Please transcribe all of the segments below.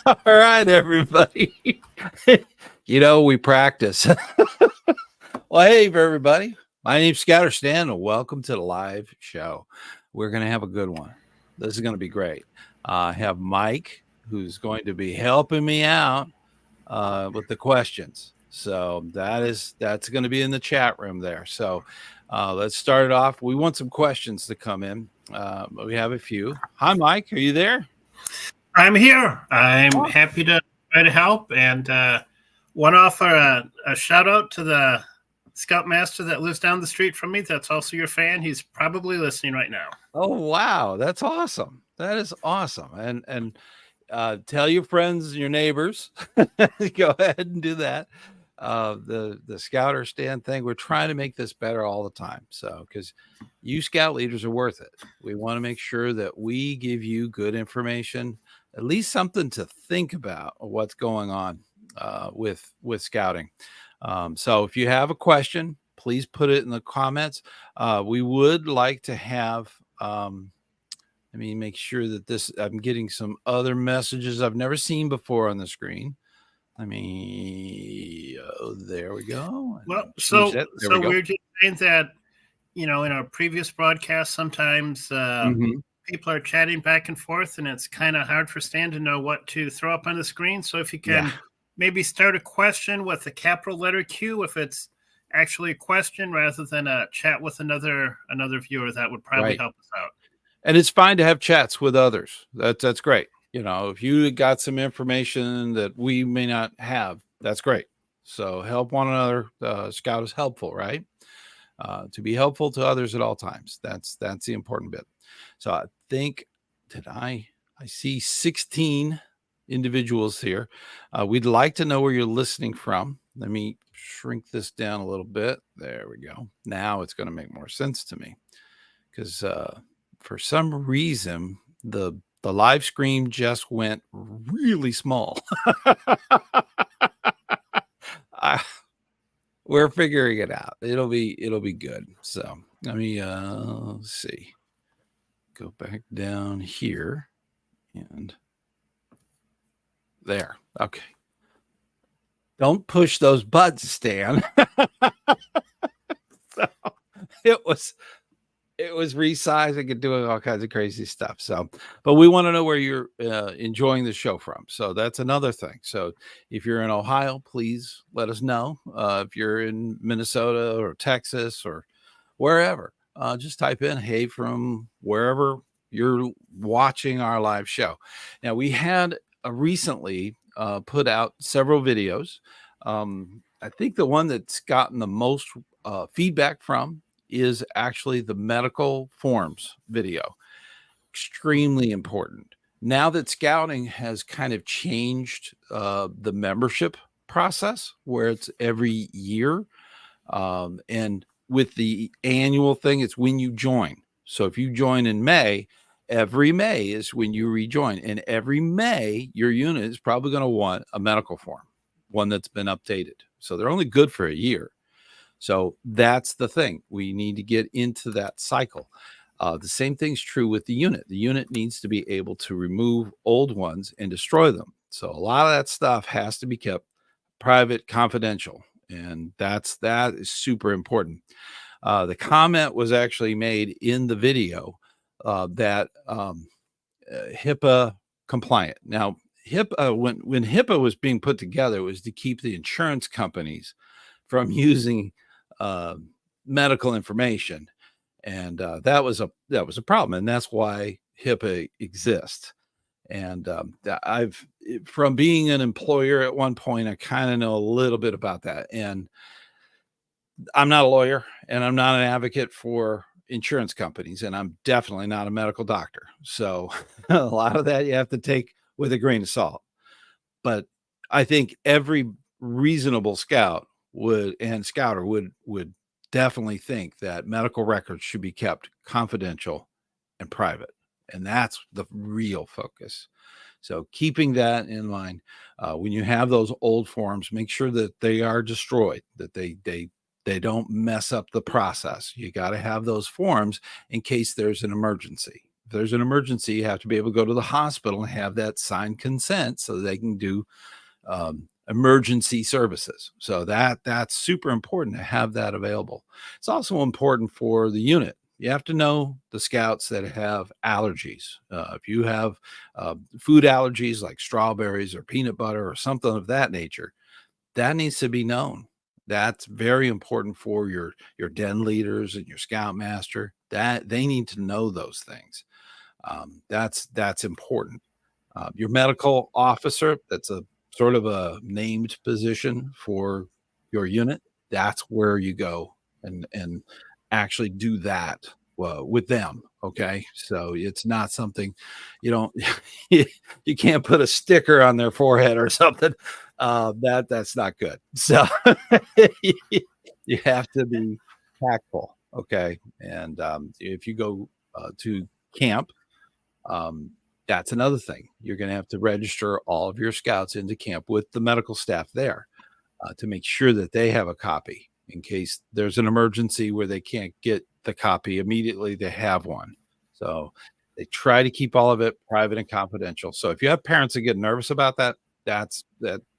All right, everybody. We practice. Well, hey, everybody. My name's ScouterStan, and welcome to the live show. We're going to have a good one. This is going to be great. I have Mike, who's going to be helping me out with the questions. So that's going to be in the chat room there. So let's start it off. We want some questions to come in. We have a few. Hi, Mike. Are you there? I'm here. I'm happy to try to help, and want to offer a shout out to the Scoutmaster that lives down the street from me. That's also your fan. He's probably listening right now. Oh, wow. That's awesome. That is awesome. And tell your friends, your neighbors, go ahead and do that. The ScouterStan thing, we're trying to make this better all the time. So, because you scout leaders are worth it. We want to make sure that we give you good information, at least something to think about what's going on with scouting. So if you have a question, please put it in the comments. We would like to have, let me make sure that I'm getting some other messages I've never seen before on the screen. Let me, there we go. Well, so we're just saying that, in our previous broadcast, sometimes people are chatting back and forth, and it's kind of hard for Stan to know what to throw up on the screen. So if you can maybe start a question with a capital letter Q, if it's actually a question rather than a chat with another viewer, that would probably help us out. And it's fine to have chats with others. That's great. If you got some information that we may not have, that's great. So help one another. Scout is helpful, right? To be helpful to others at all times. That's the important bit. So I think, I see 16 individuals here. We'd like to know where you're listening from. Let me shrink this down a little bit. There we go. Now it's going to make more sense to me, because for some reason the live stream just went really small. We're figuring it out. It'll be good. So let me let's see. Go back down here, and there. Okay. Don't push those buttons, Stan. So it was resizing and doing all kinds of crazy stuff. So, but we want to know where you're enjoying the show from. So that's another thing. So if you're in Ohio, please let us know. If you're in Minnesota or Texas or wherever, just type in, hey, from wherever you're watching our live show. Now, we had recently put out several videos. I think the one that's gotten the most feedback from is actually the medical forms video. Extremely important. Now that scouting has kind of changed the membership process, where it's every year, and with the annual thing, it's when you join. So if you join in May, every May is when you rejoin, and every May your unit is probably going to want a medical form, one that's been updated. So they're only good for a year. So that's the thing. We need to get into that cycle. The same thing's true with the unit. The unit needs to be able to remove old ones and destroy them. So a lot of that stuff has to be kept private, confidential, and that is super important. The comment was actually made in the video that HIPAA compliant. Now, HIPAA, when HIPAA was being put together, it was to keep the insurance companies from using medical information, and that was a problem, and that's why HIPAA exists. And from being an employer at one point, I kind of know a little bit about that. And I'm not a lawyer, and I'm not an advocate for insurance companies, and I'm definitely not a medical doctor. So a lot of that you have to take with a grain of salt. But I think every reasonable scout scouter would definitely think that medical records should be kept confidential and private. And that's the real focus. So keeping that in mind, when you have those old forms, make sure that they are destroyed, that they don't mess up the process. You got to have those forms in case there's an emergency. If there's an emergency, you have to be able to go to the hospital and have that signed consent so they can do emergency services. So that's super important to have that available. It's also important for the unit. You have to know the scouts that have allergies. If you have food allergies like strawberries or peanut butter or something of that nature, that needs to be known. That's very important for your den leaders and your scoutmaster. That they need to know those things. That's important. Your medical officer, that's a sort of a named position for your unit. That's where you go and actually do that with them. Okay, so it's not something you don't you can't put a sticker on their forehead or something. That's not good. So you have to be tactful. Okay, and if you go to camp, that's another thing. You're going to have to register all of your scouts into camp with the medical staff there to make sure that they have a copy in case there's an emergency where they can't get the copy immediately. They have one. So they try to keep all of it private and confidential. So if you have parents that get nervous about that,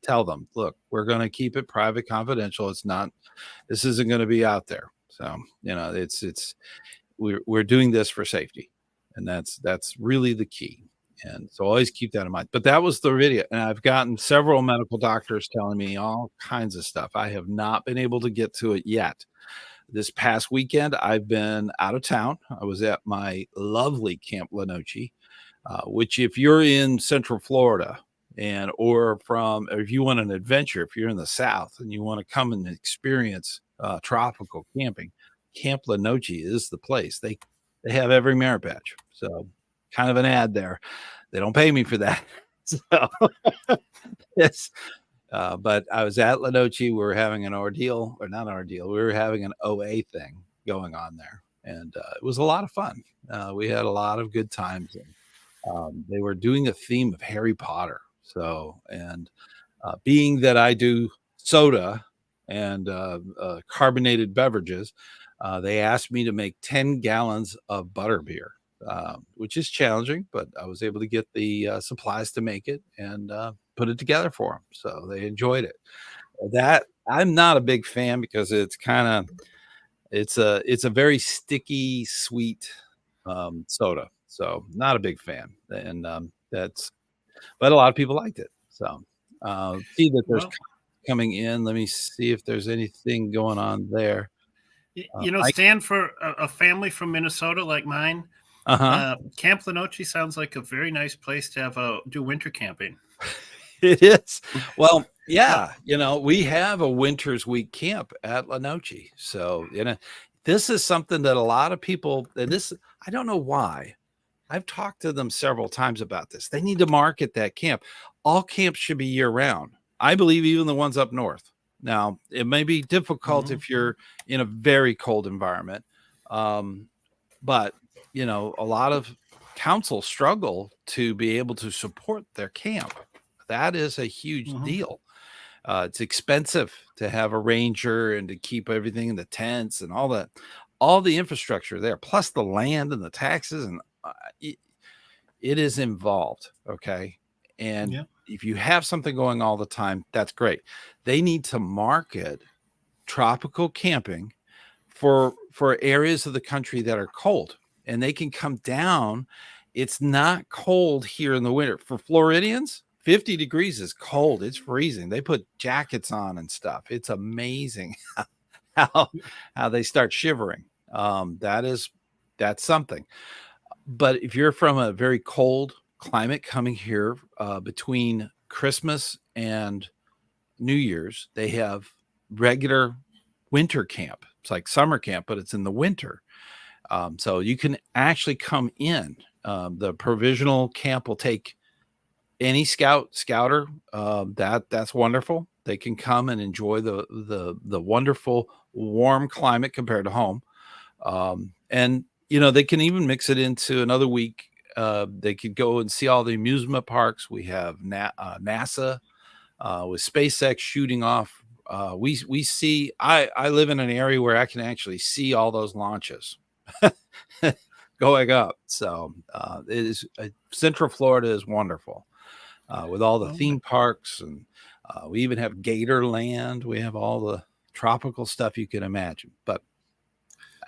tell them, look, we're going to keep it private, confidential. This isn't going to be out there. So, we're doing this for safety. And that's really the key. And so always keep that in mind. But that was the video. And I've gotten several medical doctors telling me all kinds of stuff. I have not been able to get to it yet. This past weekend, I've been out of town. I was at my lovely Camp Lenoi, which if you're in Central Florida or if you want an adventure, if you're in the South and you want to come and experience tropical camping, Camp Lenoi is the place. They have every merit badge. So kind of an ad there. They don't pay me for that. So yes. But I was at Lenoi. We were having an ordeal, or not an ordeal. We were having an OA thing going on there. And it was a lot of fun. We had a lot of good times. And they were doing a theme of Harry Potter. So, and being that I do soda and carbonated beverages, they asked me to make 10 gallons of butterbeer, which is challenging, but I was able to get the supplies to make it and put it together for them. So they enjoyed it. That I'm not a big fan because it's a very sticky, sweet soda. So not a big fan. And but a lot of people liked it. So see that there's coming in. Let me see if there's anything going on there. Stan, for a family from Minnesota like mine, Camp Lenoi sounds like a very nice place to do winter camping. It is. Well, yeah, we have a Winter's Week camp at Lenoi. So, this is something that a lot of people, and I don't know why. I've talked to them several times about this. They need to market that camp. All camps should be year round. I believe even the ones up north. Now, it may be difficult if you're in a very cold environment. But, a lot of councils struggle to be able to support their camp. That is a huge deal. It's expensive to have a ranger and to keep everything in the tents and all that, all the infrastructure there, plus the land and the taxes. And it is involved. Okay. And if you have something going all the time, that's great. They need to market tropical camping for areas of the country that are cold, and they can come down. It's not cold here in the winter. For Floridians, 50 degrees is cold. It's freezing. They put jackets on and stuff. It's amazing how they start shivering. That's something. But if you're from a very cold climate coming here between Christmas and New Year's, they have regular winter camp. It's like summer camp, but it's in the winter. So you can actually come in. The provisional camp will take any scouter. That's wonderful. They can come and enjoy the wonderful warm climate compared to home. And they can even mix it into another week. They could go and see all the amusement parks. We have NASA with SpaceX shooting off. We see. I live in an area where I can actually see all those launches. going up. So it is Central Florida is wonderful with all the theme parks, and we even have Gatorland. We have all the tropical stuff you can imagine. But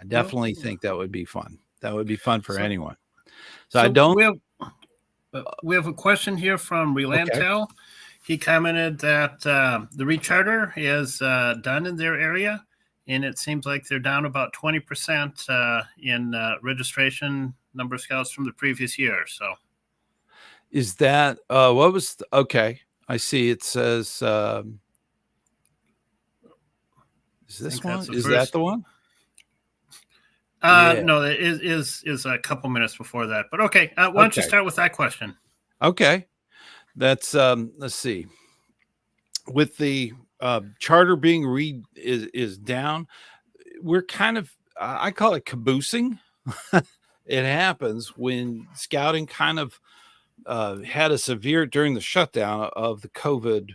I definitely think that would be fun. That would be fun for anyone. So I don't. We have a question here from Relantel. Okay. He commented that the recharter is done in their area, and it seems like they're down about 20% in registration number of scouts from the previous year. So, is that what was okay? I see. It says, "Is this one? Is that the one?" Yeah. No, it is a couple minutes before that. But okay, why don't you start with that question? Okay, that's let's see. With the charter being is down, we're kind of I call it caboosing. It happens when scouting kind of had a severe during the shutdown of the COVID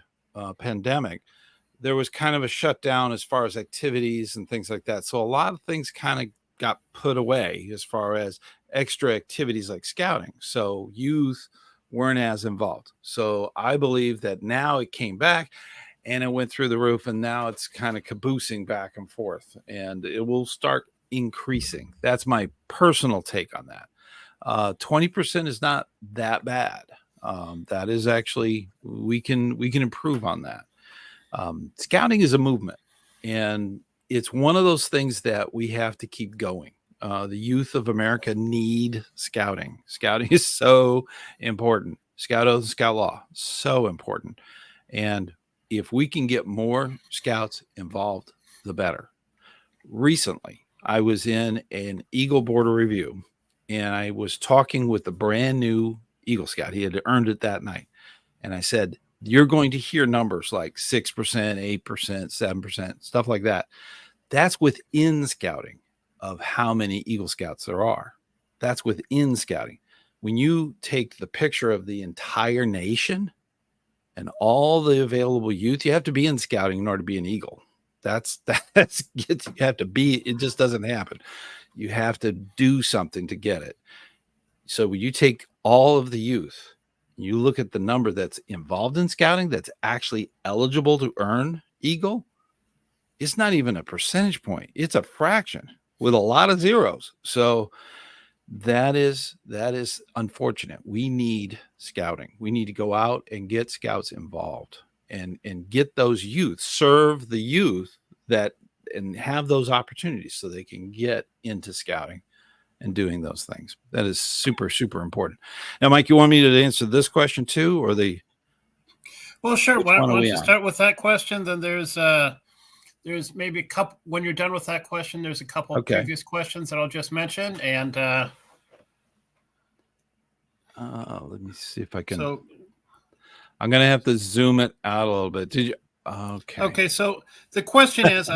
pandemic. There was kind of a shutdown as far as activities and things like that. So a lot of things kind of got put away as far as extra activities like scouting. So youth weren't as involved. So I believe that now it came back and it went through the roof, and now it's kind of caboosing back and forth, and it will start increasing. That's my personal take on that. 20% is not that bad. That is actually, we can improve on that. Scouting is a movement, and it's one of those things that we have to keep going. The youth of America need scouting. Scouting is so important. Scout oath and scout law, so important. And if we can get more scouts involved, the better. Recently, I was in an Eagle Border review, and I was talking with the brand new Eagle Scout. He had earned it that night. And I said, you're going to hear numbers like 6%, 8%, 7%, stuff like that. That's within scouting of how many Eagle Scouts there are. That's within scouting. When you take the picture of the entire nation and all the available youth, you have to be in scouting in order to be an Eagle. That's you have to be, it just doesn't happen. You have to do something to get it. So when you take all of the youth, you look at the number that's involved in scouting that's actually eligible to earn Eagle, it's not even a percentage point. It's a fraction with a lot of zeros. So that is unfortunate. We need scouting. We need to go out and get scouts involved and get those youth, serve the youth that and have those opportunities so they can get into scouting and doing those things. That is super, super important. Now, Mike, you want me to answer this question too, or the? Well, sure. Why don't you start with that question? Then there's maybe a couple. When you're done with that question, there's a couple previous questions that I'll just mention, and let me see if I can. So, I'm going to have to zoom it out a little bit. Did you? Okay. Okay. So the question is,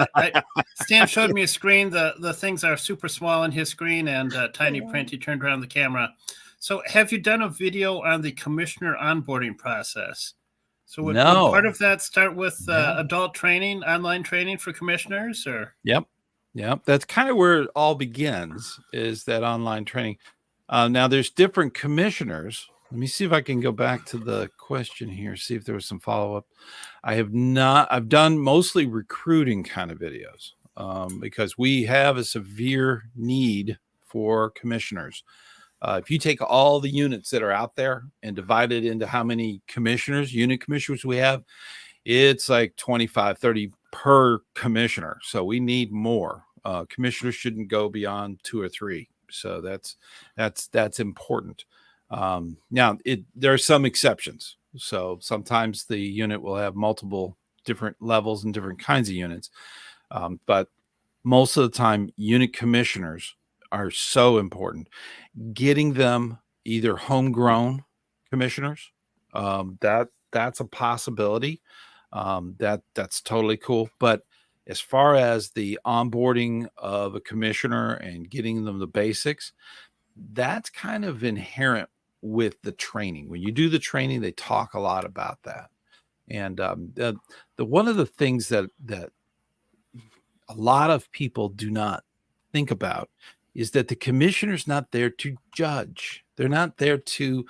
Stan showed me a screen. The things are super small on his screen and tiny print. He turned around the camera. So have you done a video on the commissioner onboarding process? So would part of that start with adult training, online training for commissioners, or? Yep. That's kind of where it all begins, is that online training. Now there's different commissioners. Let me see if I can go back to the question here, see if there was some follow-up. I've done mostly recruiting kind of videos because we have a severe need for commissioners. If you take all the units that are out there and divide it into how many unit commissioners we have, it's like 25, 30 per commissioner. So we need more. Commissioners shouldn't go beyond 2 or 3. So that's important. Now there are some exceptions. So sometimes the unit will have multiple different levels and different kinds of units. But most of the time, unit commissioners are so important. Getting them either homegrown commissioners, that's a possibility. That's totally cool. But as far as the onboarding of a commissioner and getting them the basics, that's kind of inherent with the training. When you do the training, they talk a lot about that. And the one of the things that a lot of people do not think about is that the commissioner's not there to judge. They're not there to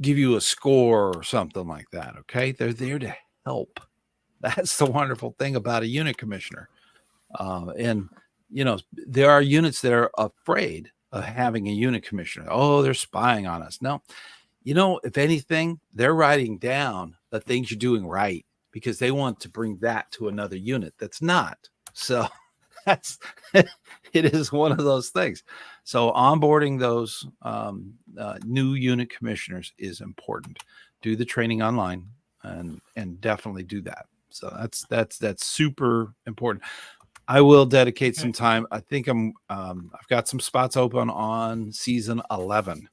give you a score or something like that. Okay. They're there to help. That's the wonderful thing about a unit commissioner. And, there are units that are afraid of having a unit commissioner. Oh, they're spying on us. No, if anything, they're writing down the things you're doing right because they want to bring that to another unit that's not. So that's it is one of those things. So onboarding those new unit commissioners is important. Do the training online and definitely do that. So that's super important. I will dedicate some time. I think I've got some spots open on season 11.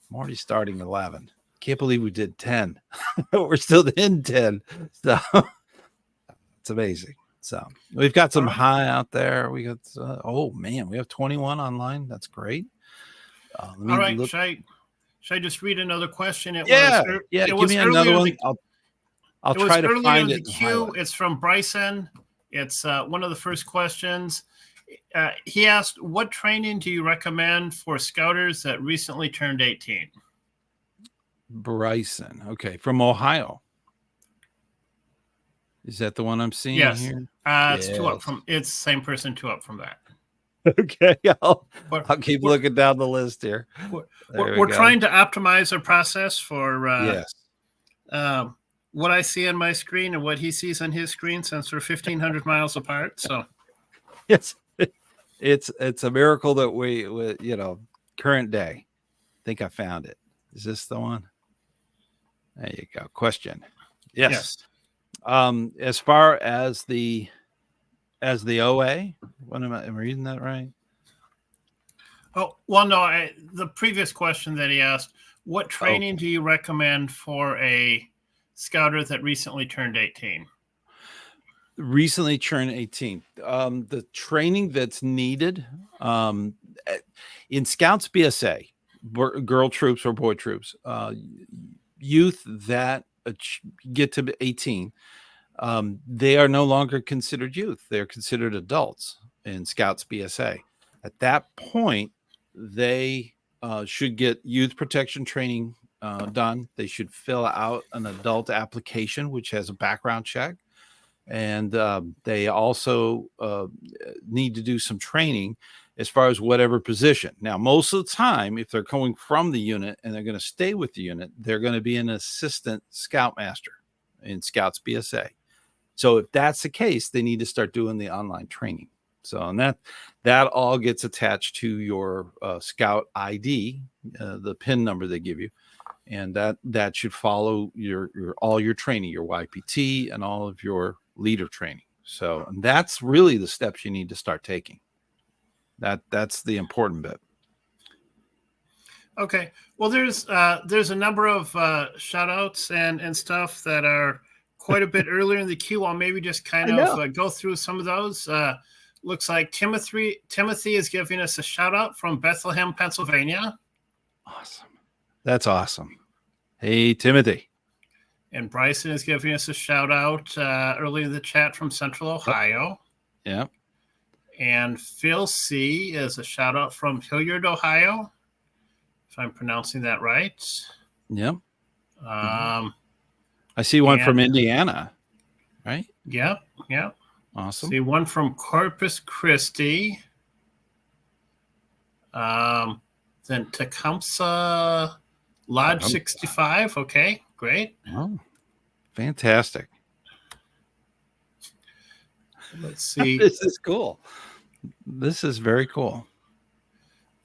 I'm already starting 11. Can't believe we did 10. We're still in 10. So it's amazing. So we've got some high out there. We got, we have 21 online. That's great. All right. Should I just read another question? Give me another one. I'll try to find it. It's from Bryson. It's one of the first questions. He asked, what training do you recommend for scouters that recently turned 18? Bryson. Okay. From Ohio. Is that the one I'm seeing here? It's two up from, it's the same person, two up from that. Okay. I'll keep looking down the list here. We're trying to optimize our process for what I see on my screen and what he sees on his screen, since we're 1,500 miles apart. So it's a miracle that we current day. I think I found it. Is this the one? There you go. Question. Yes. As far as the OA, what am I reading that right? Oh, well, no, the previous question that he asked, what training do you recommend for a scouter that recently turned 18? Recently turned 18. The training that's needed in Scouts BSA, girl troops or boy troops, youth that get to 18, they are no longer considered youth. They're considered adults in Scouts BSA. At that point, they should get youth protection training done. They should fill out an adult application, which has a background check. And they also need to do some training as far as whatever position. Now, most of the time, if they're coming from the unit and they're going to stay with the unit, they're going to be an assistant scoutmaster in Scouts BSA. So if that's the case, they need to start doing the online training. So, and that all gets attached to your Scout ID, the PIN number they give you. And that should follow your all your training, your YPT and all of your leader training. So, and that's really the steps you need to start taking. That's the important bit. Okay. Well, there's a number of shout outs and stuff that are quite a bit earlier in the queue. I'll maybe just kind of go through some of those. Looks like Timothy is giving us a shout out from Bethlehem, Pennsylvania. Awesome. That's awesome. Hey, Timothy. And Bryson is giving us a shout out early in the chat from Central Ohio. Yeah. And Phil C is a shout out from Hilliard, Ohio, if I'm pronouncing that right. Yep. I see one from Indiana, right? Yep. Awesome. See one from Corpus Christi. Then Tecumseh Lodge 65. Okay, great. Oh, fantastic. Let's see. This is cool. This is very cool.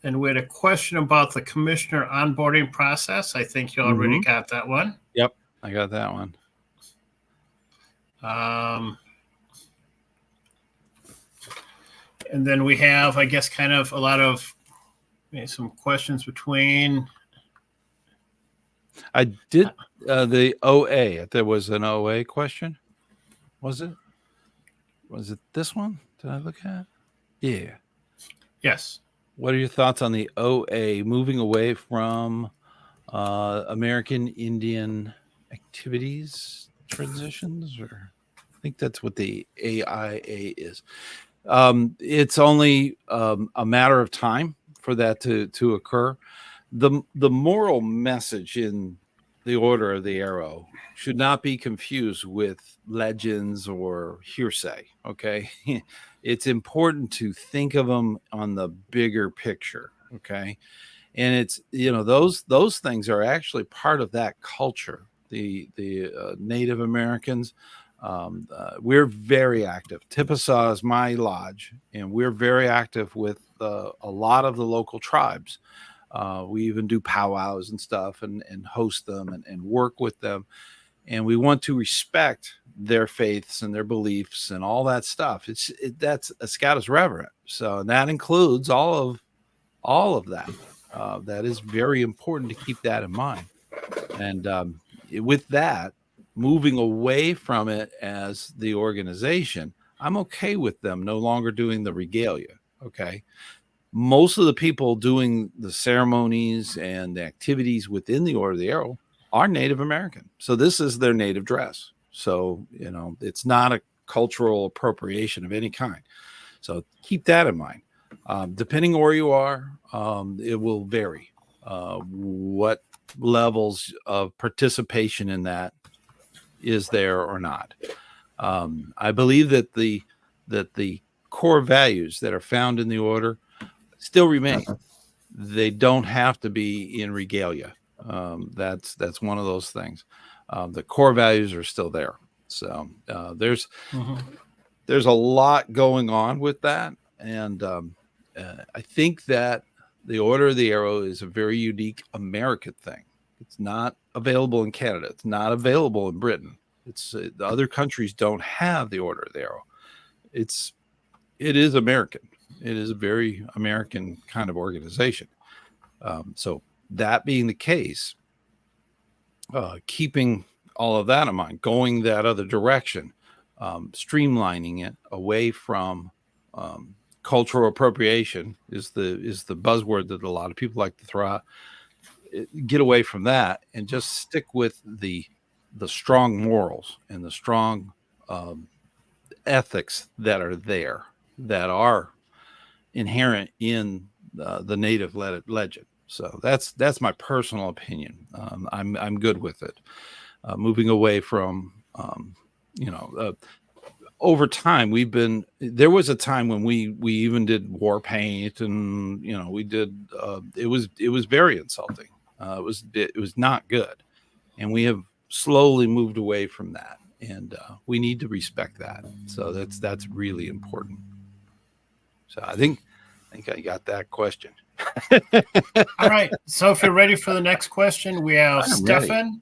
And we had a question about the commissioner onboarding process. I think you already got that one. Yep, I got that one. And then we have, I guess, kind of a lot of some questions between. I did the OA. There was an OA question. Was it? Was it this one? Did I look at? Yeah. Yes. What are your thoughts on the OA moving away from American Indian activities transitions? Or I think that's what the AIA is. It's only a matter of time for that to occur. The moral message in the Order of the Arrow should not be confused with legends or hearsay. Okay, it's important to think of them on the bigger picture. Okay, and it's those things are actually part of that culture. The Native Americans. We're very active. Tipasaw is my lodge, and we're very active with a lot of the local tribes. We even do powwows and stuff and host them and work with them. And we want to respect their faiths and their beliefs and all that stuff. That's a Scout is reverent. So that includes all of that. That is very important to keep that in mind. And with that, moving away from it as the organization, I'm okay with them no longer doing the regalia. Okay. Most of the people doing the ceremonies and the activities within the Order of the Arrow are Native American. So this is their native dress. So, it's not a cultural appropriation of any kind. So keep that in mind. Depending on where you are, it will vary what levels of participation in that is there or not. I believe that the core values that are found in the order still remain. They don't have to be in regalia. That's one of those things. The core values are still there. So there's a lot going on with that, and I think that the Order of the Arrow is a very unique American thing. It's not available in Canada. It's not available in Britain. It's the other countries don't have the Order of the Arrow. It is American. It is a very American kind of organization. So that being the case, keeping all of that in mind, going that other direction, streamlining it away from cultural appropriation is the buzzword that a lot of people like to throw out. Get away from that and just stick with the strong morals and the strong ethics that are there, that are inherent in the Native legend. So that's my personal opinion. I'm good with it. Moving away from over time, there was a time when we even did war paint, and we did it was very insulting. It was not good, and we have slowly moved away from that, and we need to respect that. So that's really important. So I think I got that question. All right. So if you're ready for the next question, we have Stefan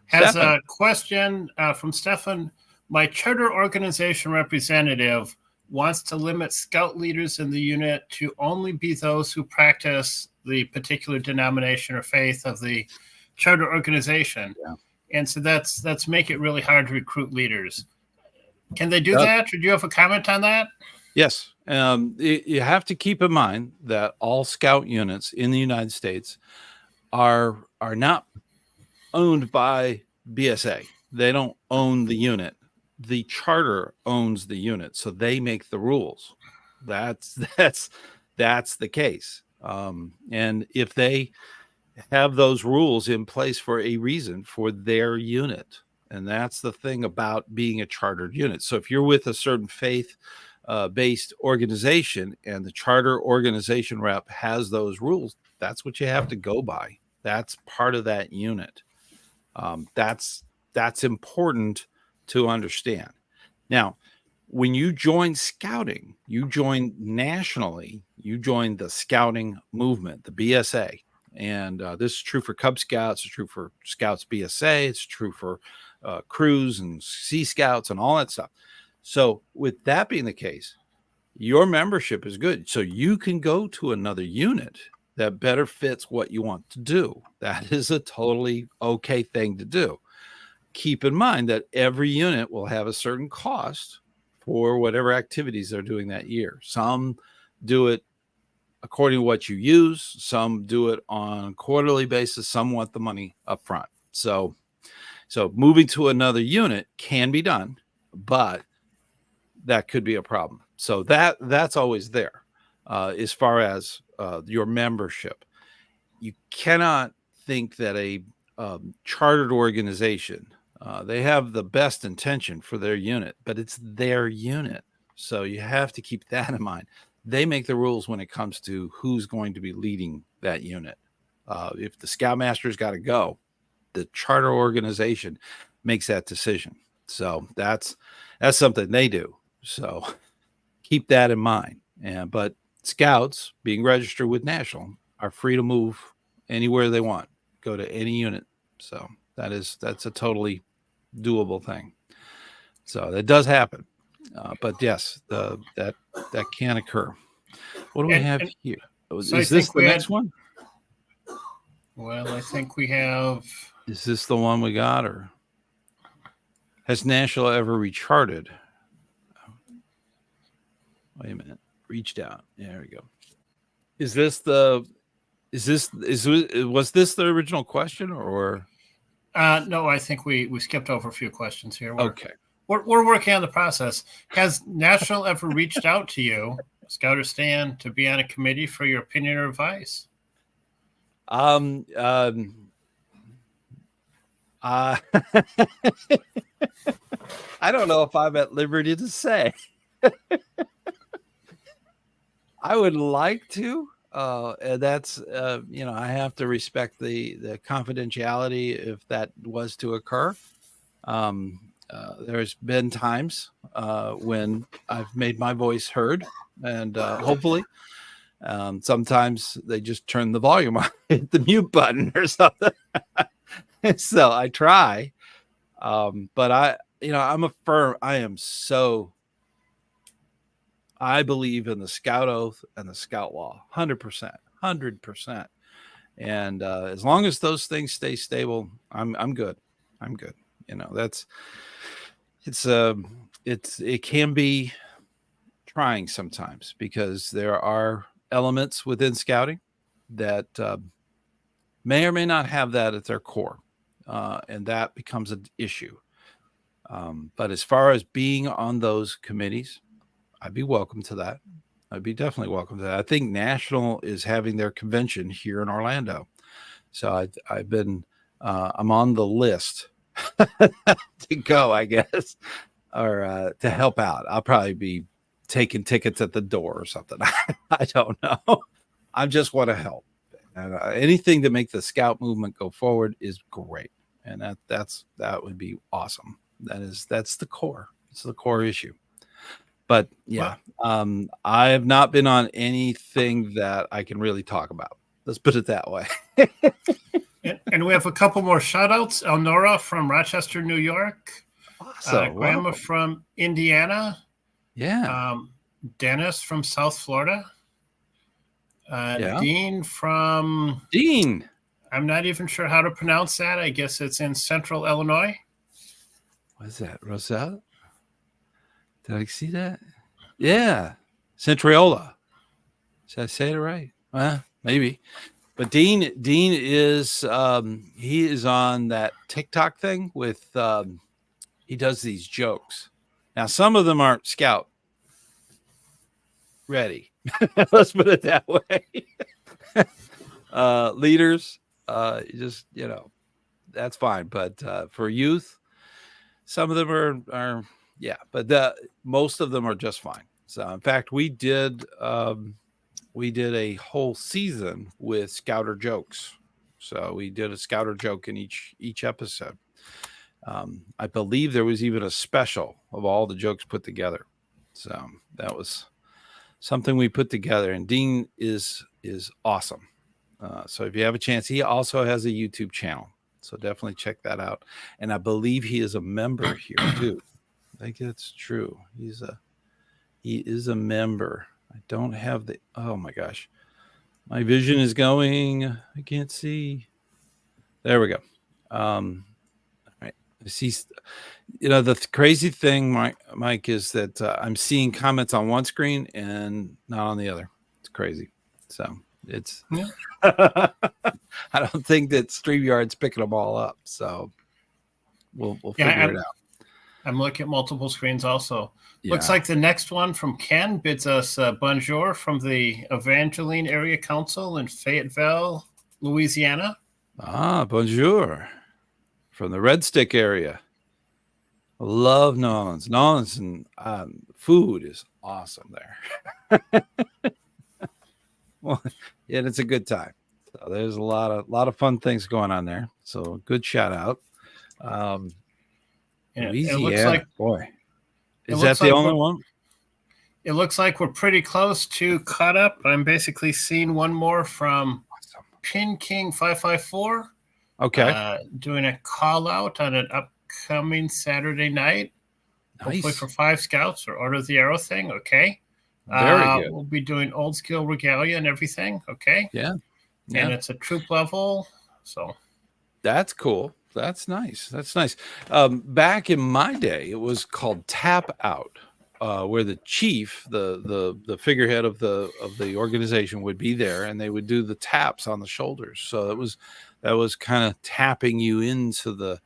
has a question from Stefan. My charter organization representative wants to limit Scout leaders in the unit to only be those who practice the particular denomination or faith of the charter organization. Yeah. And so that's make it really hard to recruit leaders. Can they do that? Or do you have a comment on that? Yes. You have to keep in mind that all Scout units in the United States are not owned by BSA. They don't own the unit. The charter owns the unit, so they make the rules. That's the case. And if they have those rules in place for a reason for their unit, and that's the thing about being a chartered unit. So if you're with a certain faith based organization and the charter organization rep has those rules, that's what you have to go by. That's part of that unit. That's important to understand. Now, when you join scouting, you join nationally, you join the scouting movement, the BSA. And this is true for Cub Scouts, it's true for Scouts BSA, it's true for crews and Sea Scouts and all that stuff. So with that being the case, your membership is good. So you can go to another unit that better fits what you want to do. That is a totally okay thing to do. Keep in mind that every unit will have a certain cost for whatever activities they're doing that year. Some do it according to what you use. Some do it on a quarterly basis. Some want the money up front. So moving to another unit can be done, but that could be a problem. So that's always there. As far as your membership, you cannot think that a chartered organization, they have the best intention for their unit, but it's their unit. So you have to keep that in mind. They make the rules when it comes to who's going to be leading that unit. If the Scoutmaster's got to go, the charter organization makes that decision. So that's something they do. So keep that in mind. But Scouts, being registered with National, are free to move anywhere they want, go to any unit. So that's a totally doable thing. So that does happen. But yes, that can occur. What do we have here? Is this the next one? Well, I think we have. Is this the one we got, or has National ever recharted? Wait a minute. Reached out. Yeah, there we go. Was this the original question, or? No, I think we skipped over a few questions here. Okay. We're working on the process. Has National ever reached out to you, ScouterStan, to be on a committee for your opinion or advice? I don't know if I'm at liberty to say. I would like to. That's I have to respect the confidentiality if that was to occur. There's been times when I've made my voice heard, and hopefully sometimes they just turn the volume on, hit the mute button or something. So I try, but I believe in the Scout Oath and the Scout Law, 100%. And as long as those things stay stable, I'm good. I'm good. It can be trying sometimes because there are elements within scouting that may or may not have that at their core, and that becomes an issue. But as far as being on those committees, I'd be welcome to that. I'd be definitely welcome to that. I think National is having their convention here in Orlando, so I'm on the list to go, I guess, or to help out. I'll probably be taking tickets at the door or something. I don't know. I just want to help, and anything to make the Scout movement go forward is great, and that would be awesome. That's the core. It's the core issue. But yeah, I have not been on anything that I can really talk about. Let's put it that way. And we have a couple more shout outs. Elnora from Rochester, New York. Awesome. Grandma from Indiana. Yeah. Dennis from South Florida. Dean from... Dean. I'm not even sure how to pronounce that. I guess it's in central Illinois. What is that? Roselle? Did I see that? Yeah. Centriola. Did I say it right? Well, maybe. But Dean is he is on that TikTok thing with he does these jokes. Now some of them aren't Scout ready. Let's put it that way. Leaders, that's fine. But for youth, some of them are yeah, but most of them are just fine. So in fact, we did a whole season with Scouter jokes. So we did a Scouter joke in each episode. I believe there was even a special of all the jokes put together. So that was something we put together. And Dean is awesome. So if you have a chance, he also has a YouTube channel. So definitely check that out. And I believe he is a member here too. I think that's true. He is a member. I don't have oh my gosh. My vision is going. I can't see. There we go. All right. I see. The crazy thing, Mike, is that I'm seeing comments on one screen and not on the other. It's crazy. So it's, yeah. I don't think that StreamYard's picking them all up. So we'll figure it out. I'm looking at multiple screens also. Yeah. Looks like the next one from Ken bids us bonjour from the Evangeline Area Council in Fayetteville, Louisiana. Ah, bonjour from the Red Stick area. I love New Orleans. New Orleans and food is awesome there. Well, yeah, it's a good time. So there's a lot of fun things going on there. So good shout out. Louisiana, it looks like, boy, is that the only one? It looks like we're pretty close to caught up. I'm basically seeing one more from Pin King 554. Okay, doing a call out on an upcoming Saturday night. Nice. Hopefully for 5 Scouts or Order of the Arrow thing. Okay. Very good. We'll be doing old skill regalia and everything. Okay. Yeah. And it's a troop level. So that's cool. That's nice. That's nice. Back in my day, it was called Tap Out, where the chief, the figurehead of the organization, would be there, and they would do the taps on the shoulders. So that was kind of tapping you into the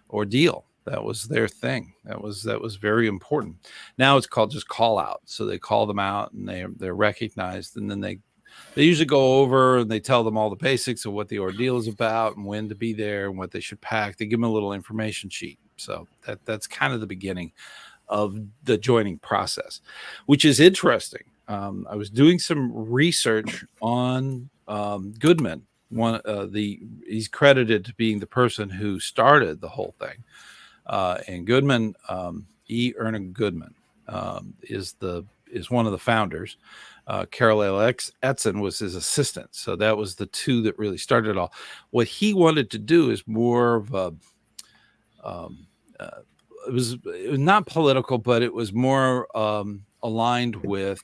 ordeal. That was their thing. That was very important. Now it's called just call out. So they call them out, and they're recognized, and then they usually go over and they tell them all the basics of what the ordeal is about and when to be there and what they should pack. They give them a little information sheet. So that's kind of the beginning of the joining process, which is interesting. I was doing some research on Goodman. He's credited to being the person who started the whole thing. And Goodman, E. Erna Goodman, is one of the founders. Carol L. Etzen was his assistant. So that was the two that really started it all. What he wanted to do is more of a, it was not political, but it was more aligned with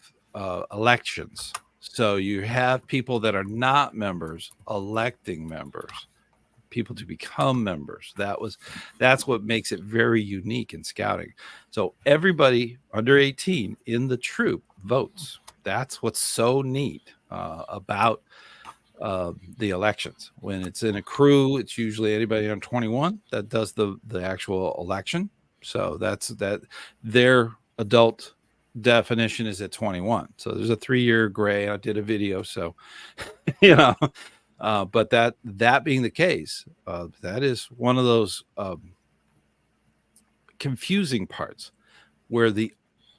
elections. So you have people that are not members electing members, people to become members. That's what makes it very unique in scouting. So everybody under 18 in the troop votes. That's what's so neat about the elections. When it's in a crew, it's usually anybody under 21 that does the actual election. So that's their adult definition is at 21. So there's a 3-year gray. I did a video, so but that being the case, that is one of those confusing parts where the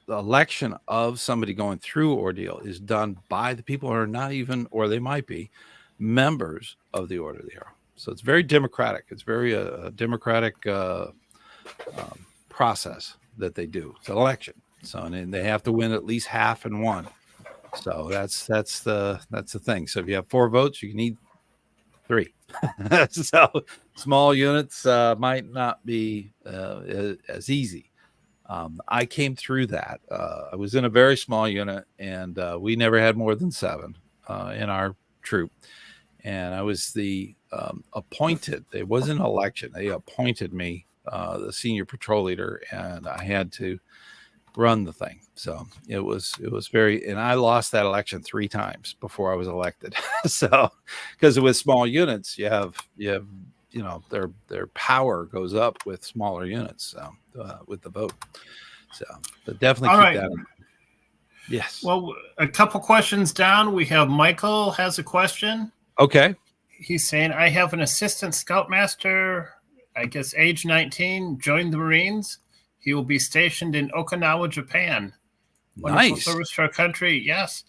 election of somebody going through ordeal is done by the people who are not even, or they might be, members of the Order of the Arrow. So it's very democratic. It's very a democratic process that they do. It's an election. So and they have to win at least half and one. So that's the thing. So if you have 4 votes, you need 3. So small units might not be as easy. I came through that. I was in a very small unit, and we never had more than 7 in our troop. And I was the appointed. It wasn't an election. They appointed me the senior patrol leader, and I had to run the thing. So it was very, and I lost that election 3 times before I was elected. So because with small units, you have their power goes up with smaller units. So with the vote. So but definitely all keep right. that in mind. Yes. Well, a couple questions down. We have Michael has a question. Okay. He's saying, I have an assistant scoutmaster, I guess age 19, joined the Marines. He will be stationed in Okinawa, Japan. Wonderful Nice service to our country. Yes.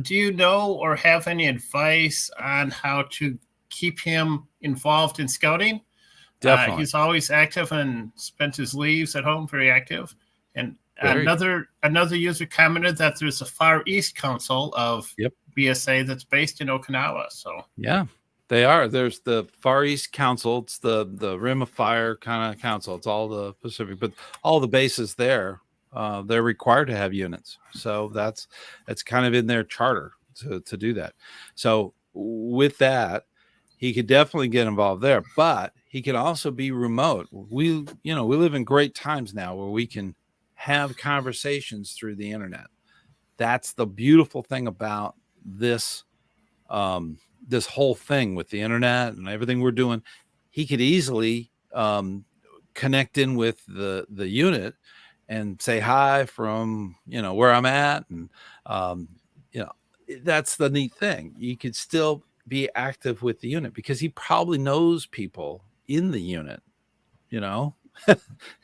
Do you know or have any advice on how to keep him involved in scouting? Definitely. He's always active and spent his leaves at home, very active. And another user commented that there's a Far East Council of BSA that's based in Okinawa. So yeah, they are. There's the Far East Council. It's the Rim of Fire kind of council. It's all the Pacific, but all the bases there, they're required to have units. So that's kind of in their charter to do that. So with that, he could definitely get involved there, but he can also be remote. We live in great times now where we can have conversations through the internet. That's the beautiful thing about this this whole thing with the internet and everything we're doing. He could easily connect in with the unit and say hi from, where I'm at. And, that's the neat thing. You could still be active with the unit because he probably knows people in the unit,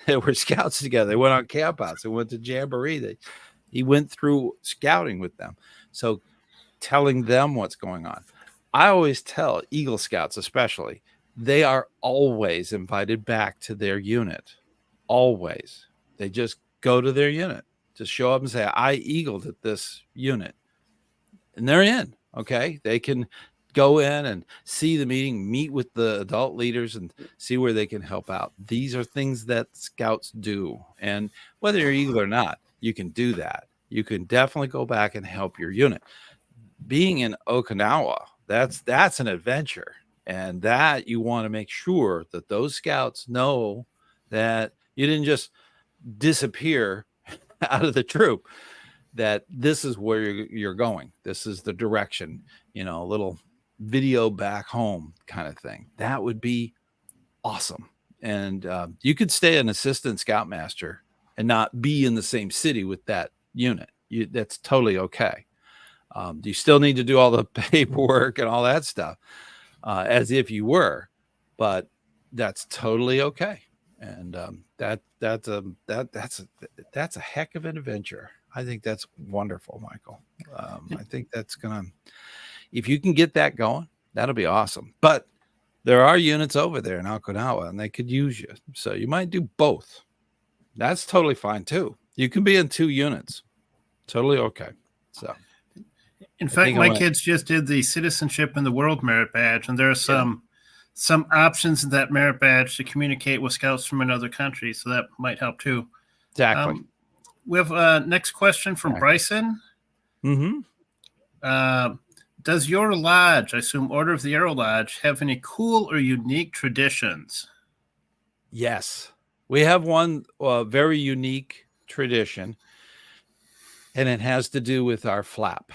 they were scouts together. They went on campouts. They went to Jamboree. He went through scouting with them. So telling them what's going on. I always tell Eagle Scouts, especially, they are always invited back to their unit. Always. They just go to their unit. Just show up and say, I eagled at this unit. And they're in. Okay. They can go in and see the meeting, meet with the adult leaders, and see where they can help out. These are things that scouts do. And whether you're Eagle or not, you can do that. You can definitely go back and help your unit. Being in Okinawa, that's an adventure. And that you want to make sure that those scouts know that you didn't just disappear out of the troop, that this is where you're going. This is the direction, a little video back home kind of thing. That would be awesome. And you could stay an assistant scoutmaster and not be in the same city with that unit. That's totally okay. You still need to do all the paperwork and all that stuff as if you were, but that's totally okay. And that's a heck of an adventure. I think that's wonderful, Michael. I think that's if you can get that going, that'll be awesome. But there are units over there in Okinawa, and they could use you. So you might do both. That's totally fine too. You can be in 2 units. Totally okay. So, in fact, my kids just did the Citizenship and the World Merit Badge, and there are some options in that merit badge to communicate with scouts from another country, so that might help too. Exactly. We have a next question from Bryson. Mm-hmm. Does your lodge, I assume Order of the Arrow Lodge, have any cool or unique traditions? Yes. We have one very unique tradition, and it has to do with our flap.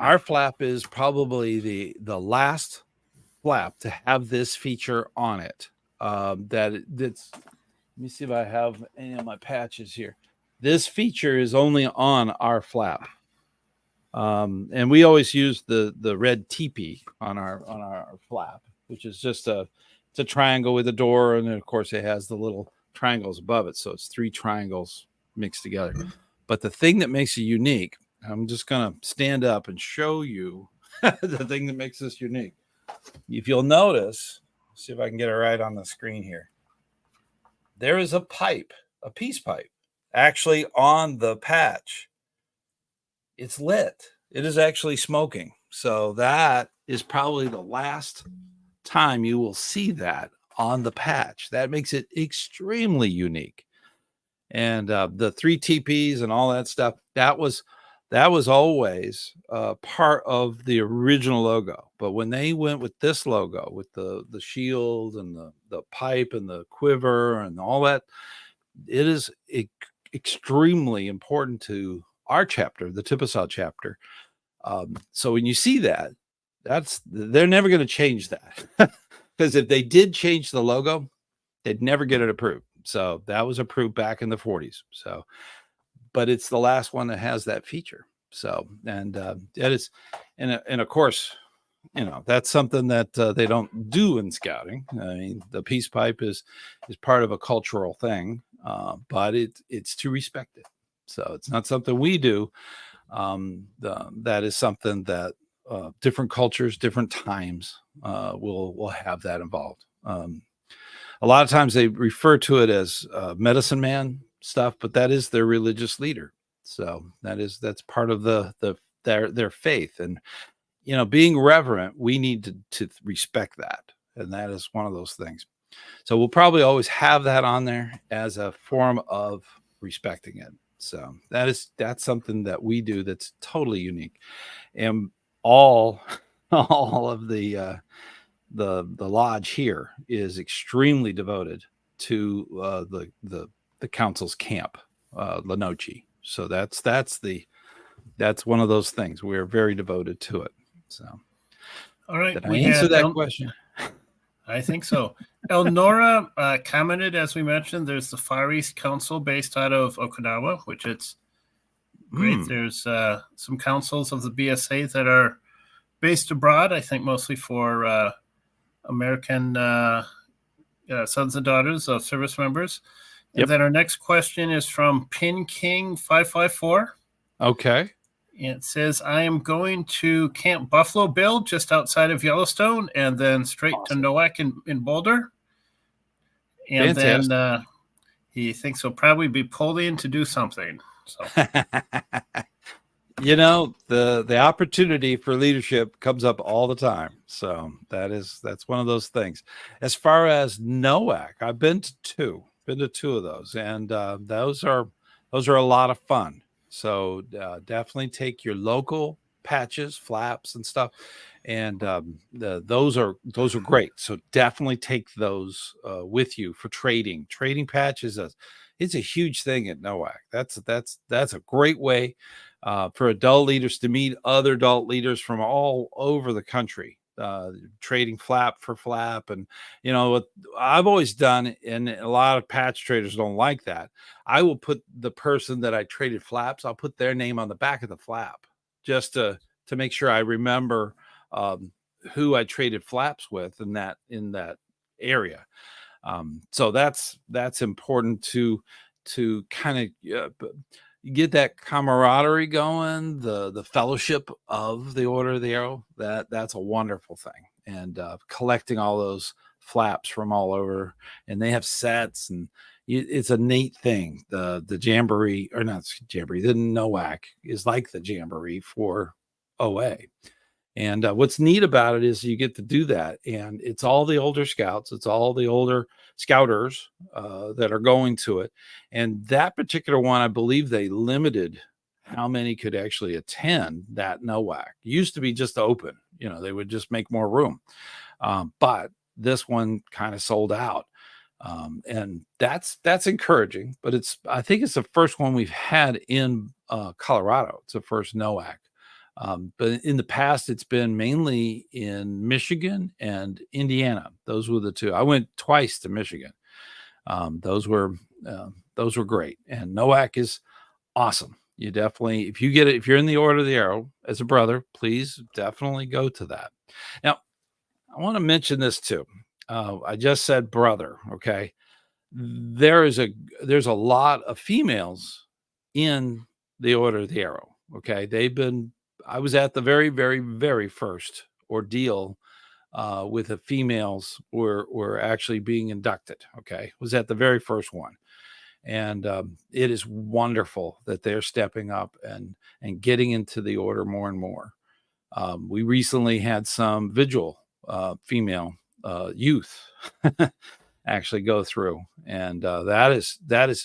Our flap is probably the last flap to have this feature on it. Let me see if I have any of my patches here. This feature is only on our flap. And we always use the red teepee on our flap, which is just it's a triangle with a door, and then of course it has the little triangles above it, so it's 3 triangles mixed together. But the thing that makes it unique, I'm just gonna stand up and show you the thing that makes this unique. If you'll notice, see if I can get it right on the screen here. There is a pipe, a peace pipe, actually on the patch. It's lit. It is actually smoking. So that is probably the last time you will see that on the patch. That makes it extremely unique. And the 3 TPs and all that stuff, that was always part of the original logo. But when they went with this logo, with the shield and the pipe and the quiver and all that, it is extremely important to our chapter, the Tipasaw chapter. So when you see that, they're never going to change that, because if they did change the logo, they'd never get it approved. So that was approved back in the 40s. So, but it's the last one that has that feature. So, and that is, and of course, that's something that they don't do in scouting. I mean, the peace pipe is part of a cultural thing, but it's to respect it. So it's not something we do. That is something that different cultures, different times will have that involved. A lot of times they refer to it as medicine man stuff, but that is their religious leader. So that's part of their faith. And being reverent, we need to respect that, and that is one of those things. So we'll probably always have that on there as a form of respecting it. So that's something that we do that's totally unique, and all of the lodge here is extremely devoted to the council's camp, Lenoi. So that's one of those things. We're very devoted to it. So, all right, did I answer that question? I think so. Elnora commented, as we mentioned, there's the Far East Council based out of Okinawa, which it's great. There's some councils of the BSA that are based abroad, I think mostly for American sons and daughters of service members. And then our next question is from Pin King 554. Okay. It says, I am going to Camp Buffalo Bill just outside of Yellowstone and then straight to Noak in Boulder. And then he thinks he'll probably be pulled in to do something. So, the opportunity for leadership comes up all the time. So that's one of those things. As far as NOAC, I've been to two of those, and those are a lot of fun. So definitely take your local patches, flaps, and stuff, and those are great. So definitely take those with you for trading. Trading patches it's a huge thing at NOAC. That's a great way for adult leaders to meet other adult leaders from all over the country. Trading flap for flap. And what I've always done, and a lot of patch traders don't like that, I will put the person that I traded flaps, I'll put their name on the back of the flap just to make sure I remember who I traded flaps with in that area. So that's important to kind of get that camaraderie going, the fellowship of the Order of the Arrow. That's a wonderful thing. And collecting all those flaps from all over, and they have sets, and it's a neat thing. The Jamboree, or not Jamboree, the NOAC is like the Jamboree for OA. And what's neat about it is you get to do that, and it's all the older scouts, it's all the older scouters that are going to it. And that particular one, I believe they limited how many could actually attend that NOAC. It used to be just open, they would just make more room. But this one kind of sold out. And that's encouraging, but I think it's the first one we've had in Colorado. It's the first NOAC. But in the past, it's been mainly in Michigan and Indiana. Those were the two. I went twice to Michigan. Those were great. And NOAC is awesome. You definitely, if you're in the Order of the Arrow as a brother, please definitely go to that. Now, I want to mention this too. I just said brother. Okay. There's a lot of females in the Order of the Arrow. Okay. I was at the very, very, very first ordeal with the females were actually being inducted. Okay. Was at the very first one. And it is wonderful that they're stepping up and getting into the order more and more. We recently had some vigil female youth actually go through. And it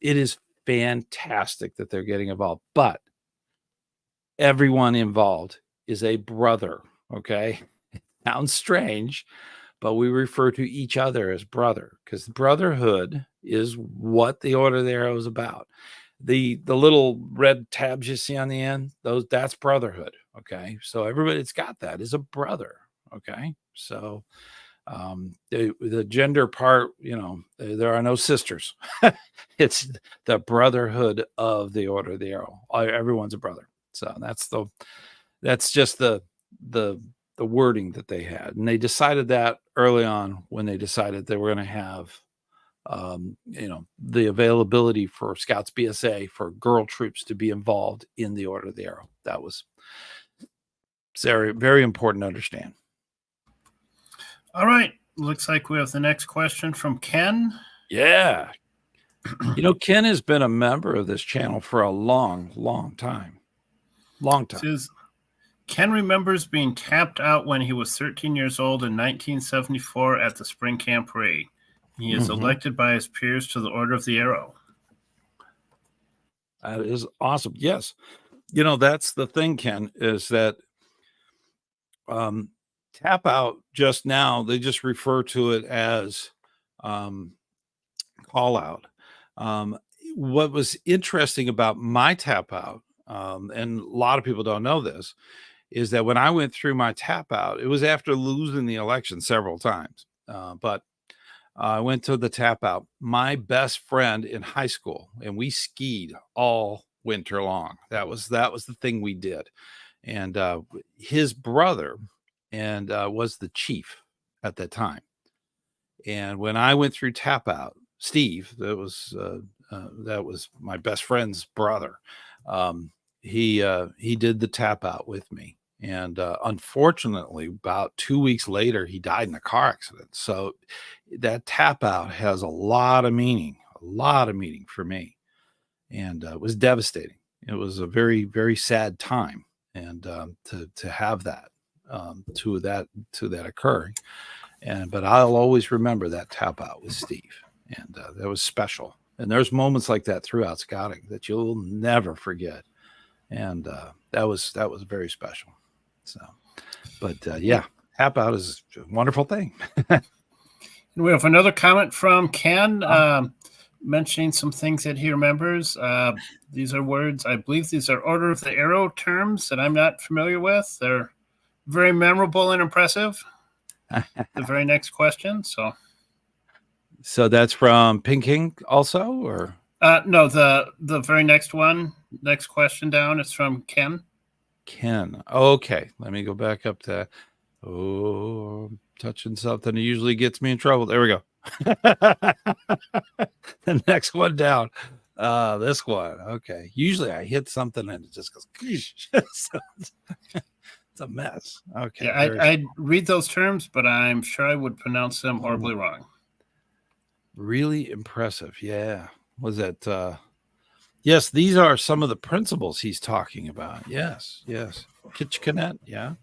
is fantastic that they're getting involved. But everyone involved is a brother. Okay. It sounds strange, but we refer to each other as brother, because brotherhood is what the Order of the Arrow is about. The little red tabs you see on the end, that's brotherhood. Okay. So everybody that's got that is a brother. Okay. So the gender part, there are no sisters. It's the brotherhood of the Order of the Arrow. Everyone's a brother. So that's just the wording that they had. And they decided that early on when they decided they were going to have, the availability for Scouts BSA for girl troops to be involved in the Order of the Arrow. That was very, very important to understand. All right. Looks like we have the next question from Ken. Yeah. Ken has been a member of this channel for a long, long time. Long time. Says, Ken remembers being tapped out when he was 13 years old in 1974 at the Spring Camp Parade. He is elected by his peers to the Order of the Arrow. That is awesome. Yes. That's the thing, Ken, is that tap out just now, they just refer to it as call out. What was interesting about my tap out, and a lot of people don't know this, is that when I went through my tap out, it was after losing the election several times. But I went to the tap out. My best friend in high school, and we skied all winter long. That was the thing we did. And his brother was the chief at that time. And when I went through tap out, Steve, that was my best friend's brother. He did the tap out with me. And unfortunately, about 2 weeks later, he died in a car accident. So that tap out has a lot of meaning for me. And it was devastating. It was a very, very sad time. And to have that, to that occurring. But I'll always remember that tap out with Steve. And that was special. And there's moments like that throughout scouting that you'll never forget. And that was very special. So, but yeah, tap out is a wonderful thing. We have another comment from Ken mentioning some things that he remembers. These are words, I believe these are Order of the Arrow terms that I'm not familiar with. They're very memorable and impressive. The very next question. So that's from Pink King also, or? No, the very next one, next question down is from Ken. Ken. Okay. Let me go back up to, I'm touching something that usually gets me in trouble. There we go. The next one down. This one. Okay. Usually I hit something and it just goes, so it's a mess. Okay. Yeah, I'd read those terms, but I'm sure I would pronounce them horribly wrong. Really impressive. Yeah. Was that, yes, these are some of the principles he's talking about. Yes. Kitchkanet. Yeah.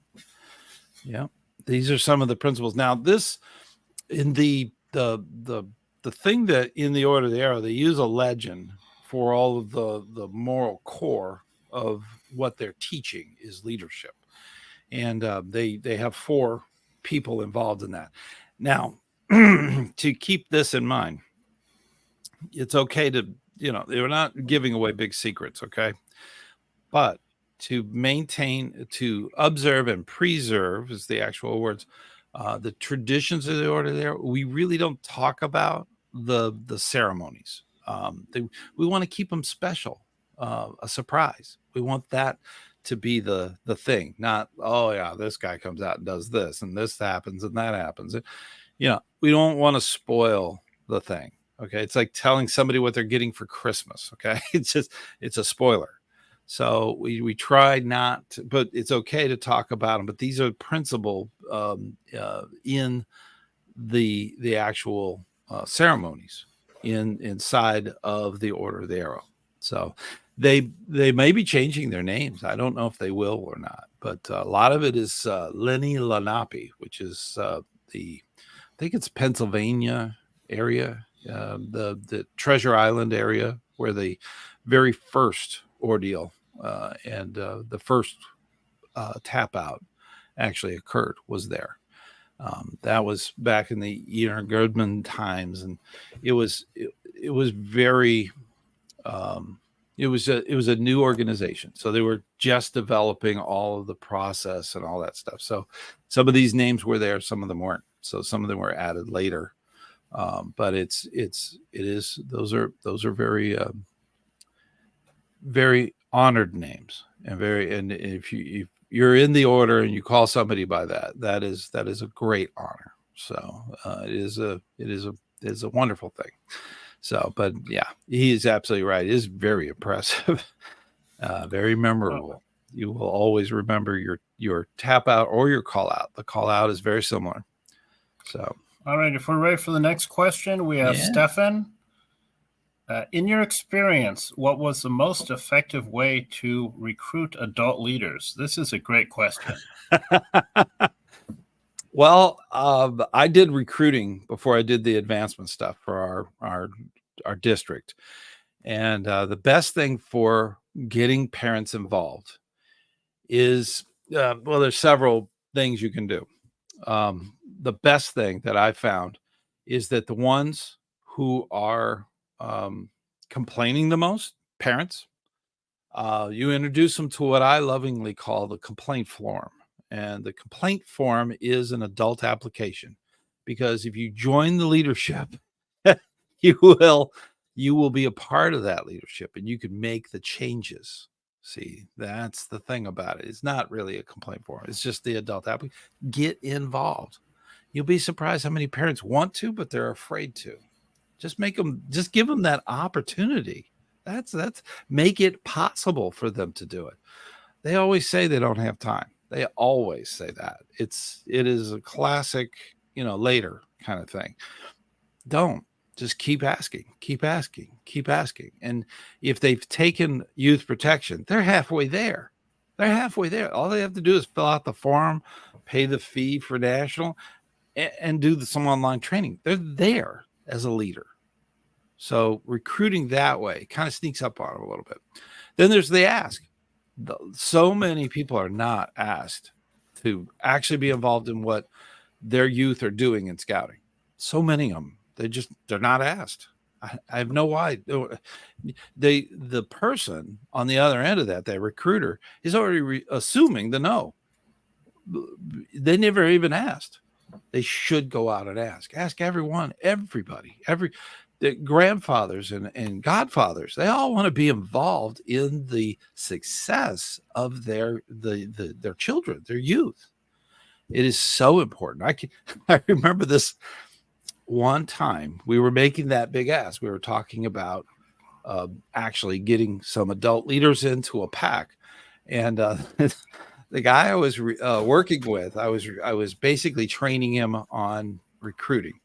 These are some of the principles. Now, this in the thing that in the Order of the Arrow, they use a legend for all of the moral core of what they're teaching is leadership, and they have 4 people involved in that. Now, to keep this in mind, it's okay to, they're not giving away big secrets, okay? But to maintain, to observe and preserve is the actual words, the traditions of the Order there, we really don't talk about the ceremonies. We want to keep them special, a surprise. We want that to be the thing, not, oh yeah, this guy comes out and does this and this happens and that happens. We don't want to spoil the thing. Okay. It's like telling somebody what they're getting for Christmas. Okay. It's a spoiler. So we try not to, but it's okay to talk about them. But these are principle in the actual ceremonies inside of the Order of the Arrow. So they may be changing their names. I don't know if they will or not. But a lot of it is Lenni Lenape, which is I think it's Pennsylvania area, the Treasure Island area, where the very first ordeal and the first tap out actually occurred was there. That was back in the Eater Goodman times, and it was very it was a new organization, so they were just developing all of the process and all that stuff. So some of these names were there, some of them weren't. So some of them were added later, but it is those are very very honored names, and if you're in the order and you call somebody by that is a great honor. So it is a wonderful thing. So, but yeah, he is absolutely right. It is very impressive, very memorable. You will always remember your tap out or your call out. The call out is very similar. So, all right, if we're ready for the next question, we have Stefan. In your experience, what was the most effective way to recruit adult leaders? This is a great question. Well, I did recruiting before I did the advancement stuff for our district. And the best thing for getting parents involved is, well, there's several things you can do. The best thing that I found is that the ones who are complaining the most, parents, you introduce them to what I lovingly call the complaint form. And the complaint form is an adult application. because if you join the leadership, you will be a part of that leadership, and you can make the changes. See, that's the thing about it. It's not really a complaint form. It's just the adult applicant. Get involved. You'll be surprised how many parents want to, but they're afraid to. Just give them that opportunity. That's make it possible for them to do it. They always say they don't have time. They always say that. It is a classic, later kind of thing. Don't. Just keep asking. And if they've taken youth protection, they're halfway there. All they have to do is fill out the form, pay the fee for national, and do some online training. They're there as a leader. So recruiting that way kind of sneaks up on them a little bit. Then there's the ask. So many people are not asked to actually be involved in what their youth are doing in scouting. So many of them, they're not asked. I have no why. The person on the other end of that recruiter, is already assuming the no. They never even asked. They should go out and ask. Ask everybody, the grandfathers and godfathers. They all want to be involved in the success of their children, their youth. It is so important. I remember this one time we were making that big ask. We were talking about actually getting some adult leaders into a pack, and the guy I was working with, I was basically training him on recruiting,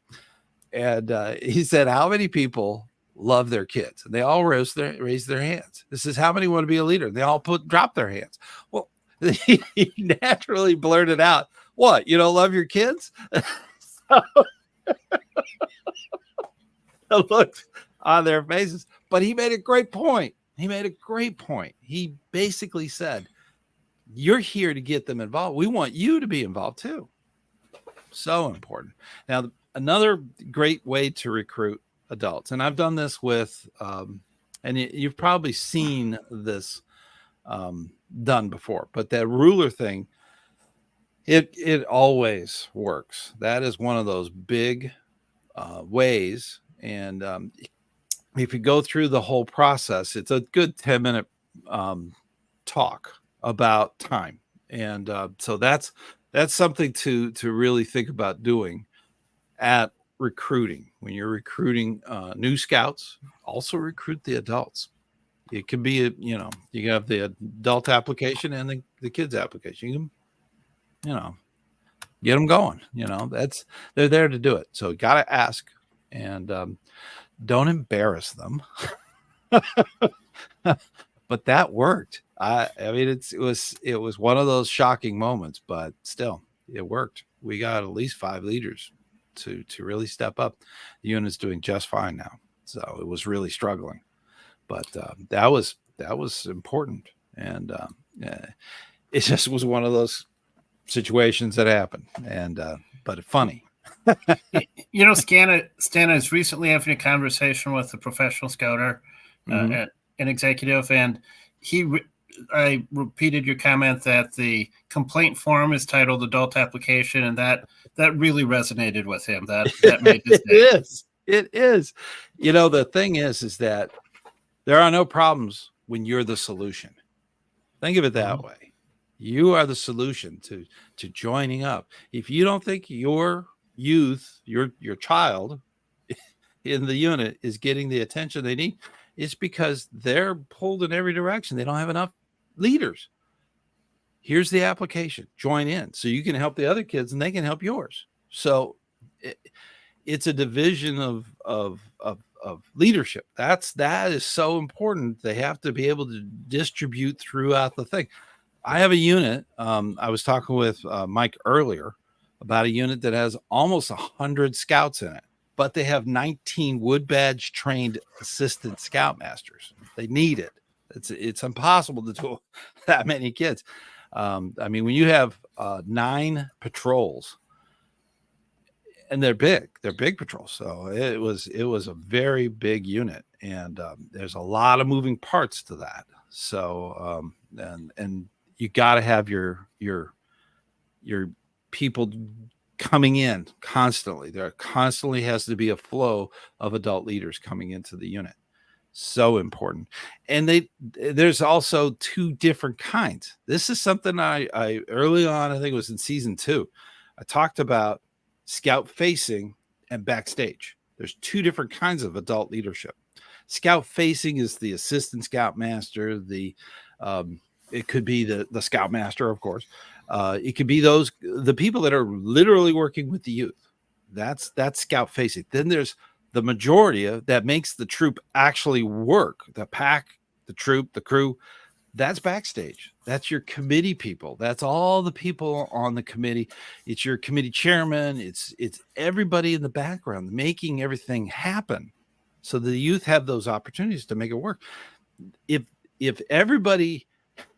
and he said, "How many people love their kids?" And they all raised their hands. This is how many want to be a leader. And they all drop their hands. Well, he naturally blurted out, "What? You don't love your kids?" So, I looked on their faces, but he made a great point. He basically said, "You're here to get them involved. We want you to be involved too." So important. Now, another great way to recruit adults, and I've done this with, and you've probably seen this done before, but that ruler thing, it always works. That is one of those big ways. And if you go through the whole process, it's a good 10-minute talk about time. And so that's something to really think about doing at recruiting. When you're recruiting new scouts, also recruit the adults. It could be, you have the adult application and the kids application. You can, get them going. They're there to do it. So got to ask, and don't embarrass them. But that worked. I mean, it was one of those shocking moments, but still, it worked. We got at least 5 leaders to really step up. The unit's doing just fine now, so it was really struggling, but that was important, and it just was one of those situations that happened, and but funny. Stan is recently having a conversation with a professional scouter, an executive, and I repeated your comment that the complaint form is titled adult application, and that really resonated with him. That made his day. It is. The thing is that there are no problems when you're the solution. Think of it that way. You are the solution to joining up. If you don't think your youth, your child in the unit is getting the attention they need, it's because they're pulled in every direction. They don't have enough leaders. Here's the application. Join in so you can help the other kids and they can help yours. So it's a division of leadership. That is so important. They have to be able to distribute throughout the thing. I have a unit. I was talking with Mike earlier about a unit that has almost 100 scouts in it, but they have 19 wood badge trained assistant scoutmasters. They need it. It's impossible to do that many kids. I mean, when you have 9 patrols, and they're big patrols. So it was a very big unit, and there's a lot of moving parts to that. So and you got to have your people coming in constantly. There constantly has to be a flow of adult leaders coming into the unit. So important. And there's also 2 different kinds. This is something I early on, I think it was in season 2, I talked about scout facing and backstage. There's 2 different kinds of adult leadership. Scout facing is the assistant scoutmaster, it could be the scoutmaster, of course. It could be the people that are literally working with the youth. That's scout facing. Then there's the majority that makes the troop actually work. The pack, the troop, the crew, that's backstage. That's your committee people. That's all the people on the committee. It's your committee chairman. It's everybody in the background making everything happen, so the youth have those opportunities to make it work. If everybody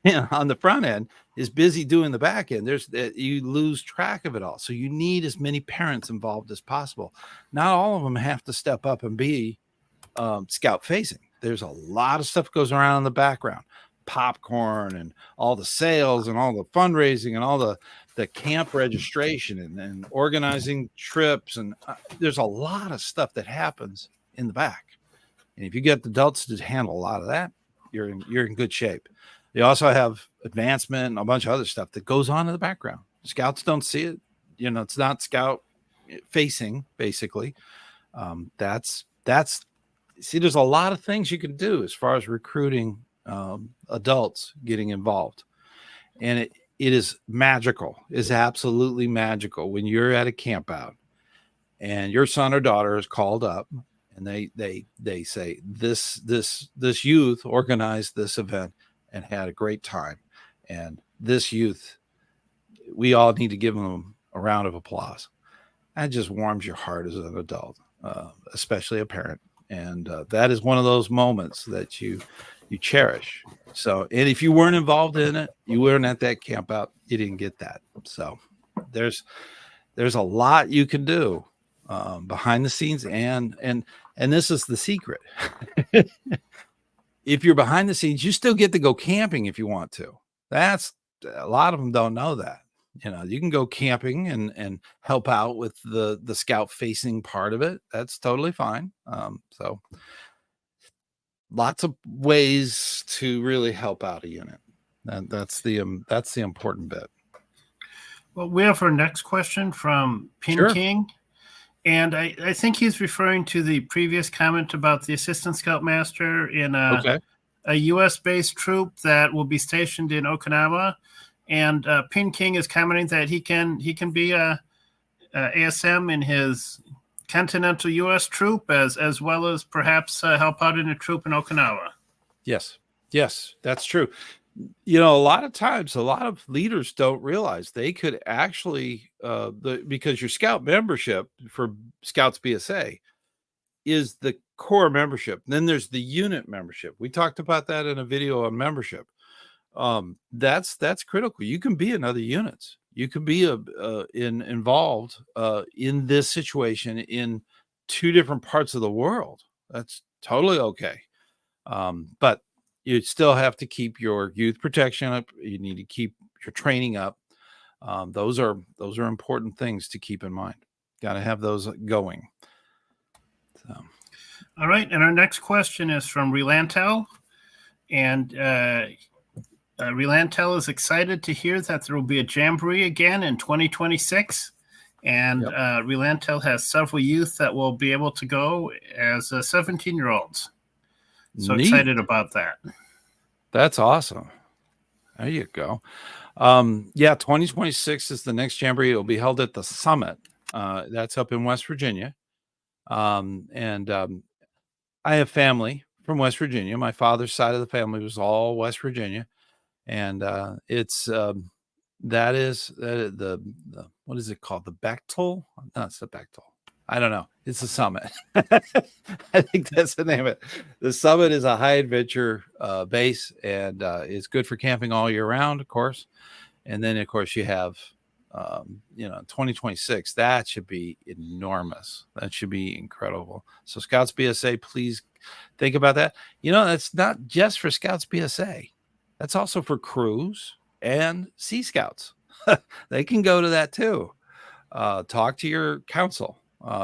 on the front end is busy doing the back end, you lose track of it all. So you need as many parents involved as possible. Not all of them have to step up and be scout facing. There's a lot of stuff goes around in the background, popcorn and all the sales and all the fundraising and all the camp registration and organizing trips. And there's a lot of stuff that happens in the back. And if you get the adults to handle a lot of that, you're in good shape. You also have advancement and a bunch of other stuff that goes on in the background. Scouts don't see it. It's not scout facing, basically. There's a lot of things you can do as far as recruiting adults getting involved. And it is magical. It's absolutely magical when you're at a camp out and your son or daughter is called up and they say, this youth organized this event and had a great time. And this youth, we all need to give them a round of applause. That just warms your heart as an adult, especially a parent. And that is one of those moments that you cherish. So, and if you weren't involved in it, you weren't at that camp out, you didn't get that. So there's a lot you can do behind the scenes. And this is the secret. If you're behind the scenes, you still get to go camping if you want to. That's a lot of them don't know that. You can go camping and help out with the scout facing part of it. That's totally fine. So lots of ways to really help out a unit. That's the important bit. Well, we have our next question from Pin Sure. King. And I think he's referring to the previous comment about the assistant scoutmaster in a U.S.-based troop that will be stationed in Okinawa. And Pin King is commenting that he can be a ASM in his continental U.S. troop as well as perhaps help out in a troop in Okinawa. Yes, that's true. A lot of times, a lot of leaders don't realize they could actually, because your scout membership for Scouts BSA is the core membership. Then there's the unit membership. We talked about that in a video on membership. That's critical. You can be in other units. You can be involved in this situation in 2 different parts of the world. That's totally okay. But you still have to keep your youth protection up. You need to keep your training up. Those are important things to keep in mind. Got to have those going. So. All right. And our next question is from Relantel. And Relantel is excited to hear that there will be a Jamboree again in 2026. And Relantel has several youth that will be able to go as 17-year-olds. So Neat. Excited about that. That's awesome. There you go. 2026 is the next Jamboree. It'll be held at the Summit. That's up in West Virginia. I have family from West Virginia. My father's side of the family was all West Virginia. And it's that is the what is it called? The Bechtel? No, it's the Bechtel. I don't know. It's the Summit. I think that's the name of it. The Summit is a high adventure base, and it's good for camping all year round, of course. And then, of course, you have 2026. That should be enormous. That should be incredible. So Scouts BSA, please think about that. That's not just for Scouts BSA. That's also for crews and Sea Scouts. They can go to that too. talk to your council.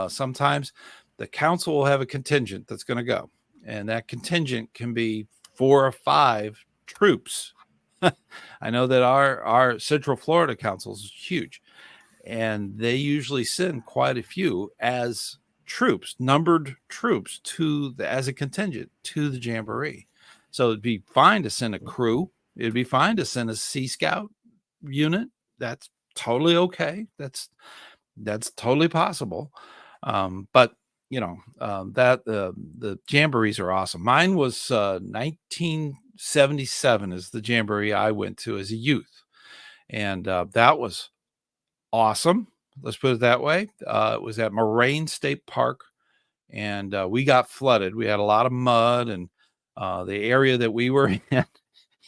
Sometimes the council will have a contingent that's going to go, and that contingent can be 4 or 5 troops. I know that our Central Florida council is huge, and they usually send quite a few as troops, numbered troops as a contingent to the Jamboree. So it'd be fine to send a crew. It'd be fine to send a Sea Scout unit. That's totally okay. That's totally possible. But the jamborees are awesome. Mine was 1977 is the jamboree I went to as a youth, and that was awesome. Let's put it that way. It was at Moraine State Park, and we got flooded. We had a lot of mud, and the area that we were in.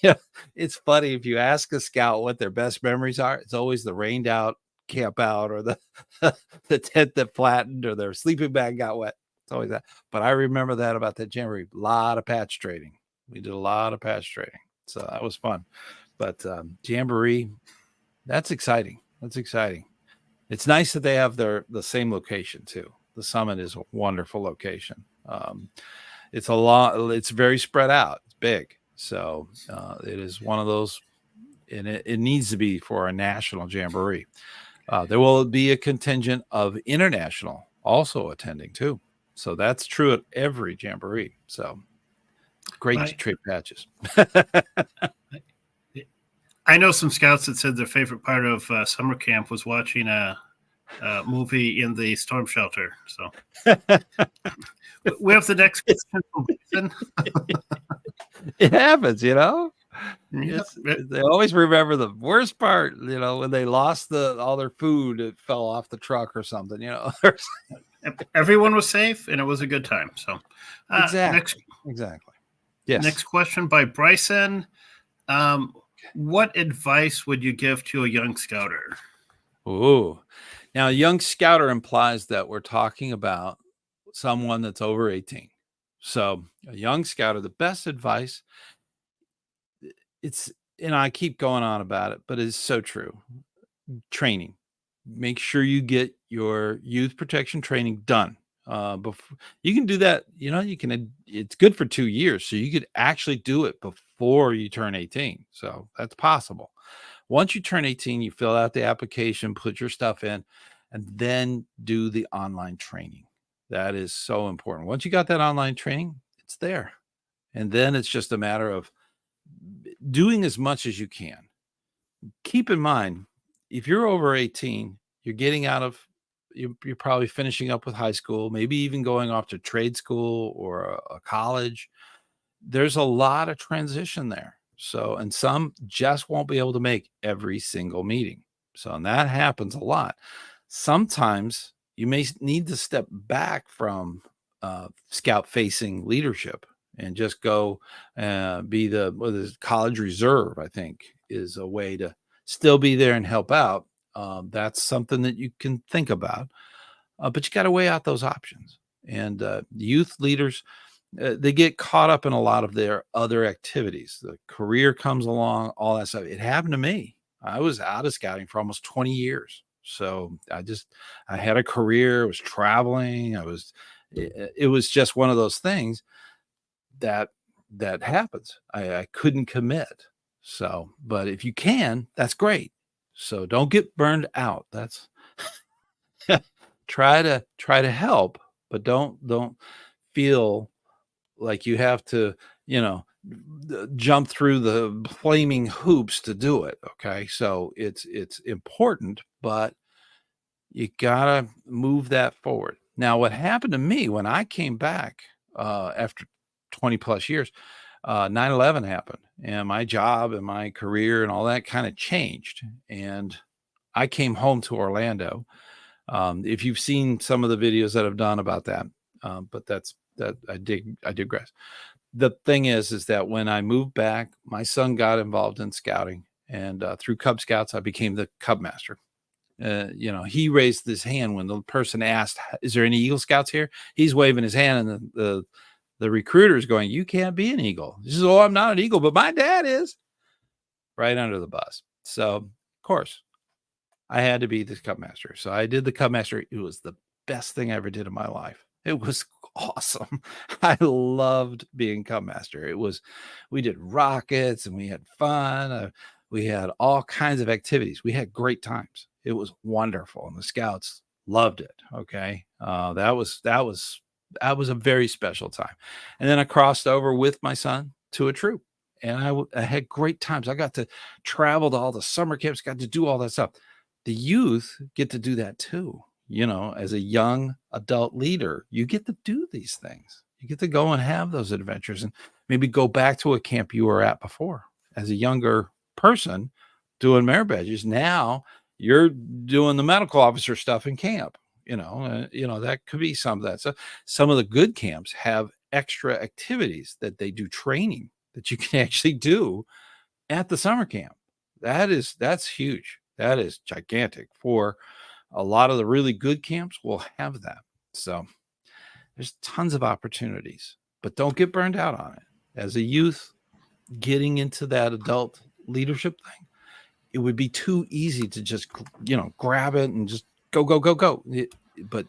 Yeah, it's funny if you ask a scout what their best memories are. It's always the rained out camp out, or the the tent that flattened, or their sleeping bag got wet. It's always that. But I remember that about that jamboree. A lot of patch trading. We did a lot of patch trading, so that was fun. But jamboree, that's exciting. That's exciting. It's nice that they have the same location too. The summit is a wonderful location. It's a lot. It's very spread out. It's big. So it is one of those, and it needs to be for a national jamboree. There will be a contingent of international also attending too. So that's true at every jamboree. So great to trade patches. I know some scouts that said their favorite part of summer camp was watching a movie in the storm shelter. So we have the next question. It happens, Yep. They always remember the worst part, when they lost all their food, it fell off the truck or something, Everyone was safe and it was a good time. So exactly. Yes. Next question by Bryson. What advice would you give to a young scouter? Oh, now a young scouter implies that we're talking about someone that's over 18. So a young scouter, the best advice, I keep going on about it, but it's so true. Training. Make sure you get your youth protection training done. Before you can do that, it's good for 2 years. So you could actually do it before you turn 18. So that's possible. Once you turn 18, you fill out the application, put your stuff in, and then do the online training. That is so important. Once you got that online training, it's there. And then it's just a matter of doing as much as you can. Keep in mind, if you're over 18, you're probably finishing up with high school, maybe even going off to trade school or a college. There's a lot of transition there. So, and some just won't be able to make every single meeting. So, and that happens a lot. Sometimes you may need to step back from scout facing leadership and just go be the college reserve, I think, is a way to still be there and help out. That's something that you can think about, but you got to weigh out those options. And youth leaders, they get caught up in a lot of their other activities. The career comes along, all that stuff. It happened to me. I was out of scouting for almost 20 years. So I had a career, I was traveling. It was just one of those things that happens. I couldn't commit. So, but if you can, that's great. So don't get burned out. That's try to help, but don't feel like you have to, jump through the flaming hoops to do it. Okay. So it's important, but you gotta move that forward. Now, what happened to me when I came back after 20 plus years, 9/11 happened, and my job and my career and all that kind of changed. And I came home to Orlando. If you've seen some of the videos that I've done about that, but I digress. The thing is that when I moved back, my son got involved in scouting, and through Cub Scouts, I became the Cub Master. He raised his hand when the person asked, "Is there any Eagle Scouts here?" He's waving his hand, and the recruiter is going, "You can't be an Eagle." He says, "Oh, I'm not an Eagle, but my dad is." Right under the bus. So, of course, I had to be the Cub Master. So I did the Cub Master. It was the best thing I ever did in my life. It was awesome. I loved being Cub Master. We did rockets and we had fun. We had all kinds of activities. We had great times. It was wonderful. And the Scouts loved it. Okay. That was a very special time. And then I crossed over with my son to a troop, and I had great times. I got to travel to all the summer camps, got to do all that stuff. The youth get to do that too. As a young adult leader, you get to do these things. You get to go and have those adventures and maybe go back to a camp you were at before as a younger person doing merit badges. Now you're doing the medical officer stuff in camp. That could be some of that. So some of the good camps have extra activities that they do training that you can actually do at the summer camp. That's huge. That is gigantic. For a lot of the really good camps will have that. So there's tons of opportunities, but don't get burned out on it. As a youth getting into that adult leadership thing, it would be too easy to just, grab it and just go. But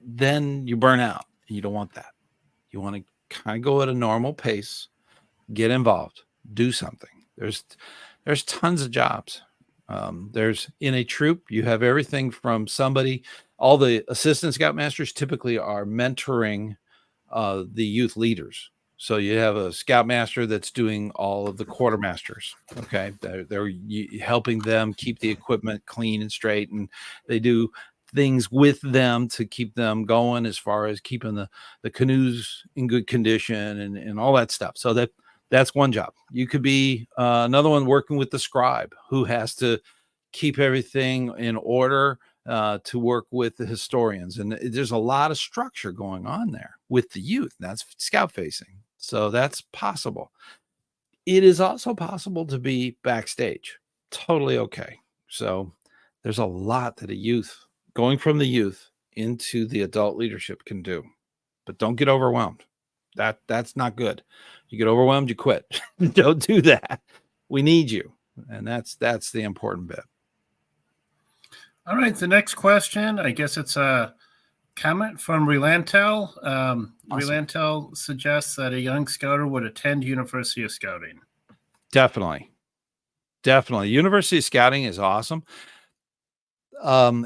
then you burn out. You don't want that. You want to kind of go at a normal pace, get involved, do something. There's tons of jobs. There's in a troop, you have everything from all the assistant scoutmasters typically are mentoring the youth leaders. So you have a scoutmaster that's doing all of the quartermasters. Okay. They're helping them keep the equipment clean and straight. And they do things with them to keep them going as far as keeping the canoes in good condition and all that stuff. So that's one job. You could be another one working with the scribe who has to keep everything in order to work with the historians. And there's a lot of structure going on there with the youth. That's scout facing. So that's possible. It is also possible to be backstage. Totally okay. So there's a lot that going from the youth into the adult leadership can do. But don't get overwhelmed. That's not good. You get overwhelmed, you quit. Don't do that. We need you. And that's the important bit. All right. The next question, I guess it's a comment from Relantel. Awesome. Relantel suggests that a young scouter would attend University of Scouting. Definitely. University of Scouting is awesome.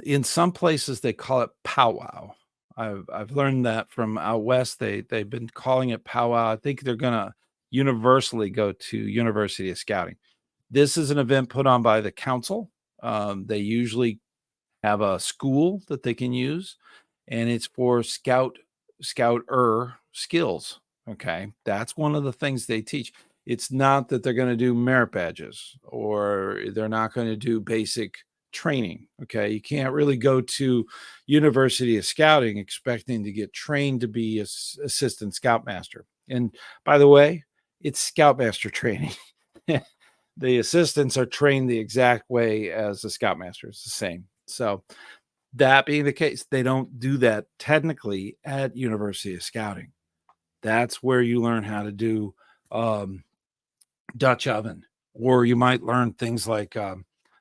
In some places they call it powwow. I've learned that from out west. They've been calling it powwow. I think they're going to universally go to University of Scouting. This is an event put on by the council. They usually have a school that they can use, and it's for scouter skills. Okay. That's one of the things they teach. It's not that they're going to do merit badges or they're not going to do basic training. Okay. You can't really go to University of Scouting expecting to get trained to be a assistant scoutmaster. And by the way, it's scoutmaster training. The assistants are trained the exact way as the scoutmaster. It's the same. So that being the case, they don't do that technically at University of Scouting. That's where you learn how to do Dutch oven, or you might learn things like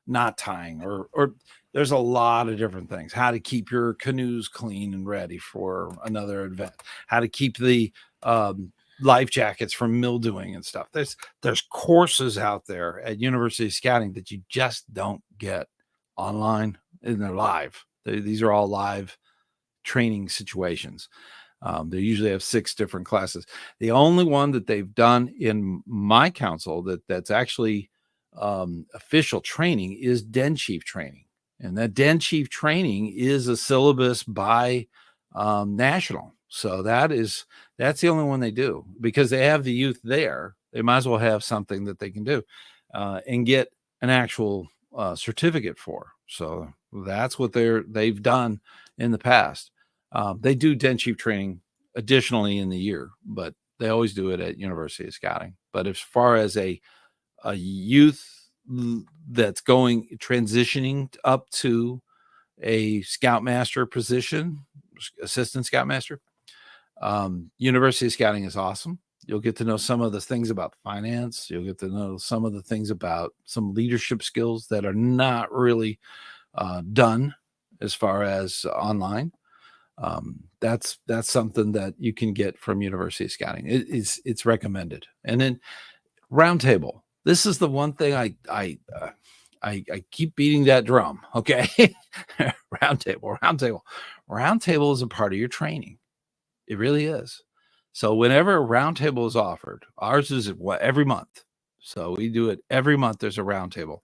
knot tying, or there's a lot of different things. How to keep your canoes clean and ready for another event. How to keep the life jackets from mildewing and stuff. There's courses out there at University of Scouting that you just don't get online, and they're live. These are all live training situations. They usually have 6 different classes. The only one that they've done in my council that's actually official training is Den Chief training. And that Den Chief training is a syllabus by national. So that's the only one they do, because they have the youth there. They might as well have something that they can do and get an actual certificate for. So that's what they've done in the past. They do Den Chief training additionally in the year, but they always do it at University of Scouting. But as far as a youth that's transitioning up to a scoutmaster position, assistant scoutmaster, University of Scouting is awesome. You'll get to know some of the things about finance. You'll get to know some of the things about some leadership skills that are not really done as far as online. That's something that you can get from University of Scouting. It's recommended. And then Roundtable. This is the one thing I keep beating that drum. Okay, Roundtable is a part of your training. It really is. So whenever a Roundtable is offered, ours is every month. So we do it every month. There's a Roundtable.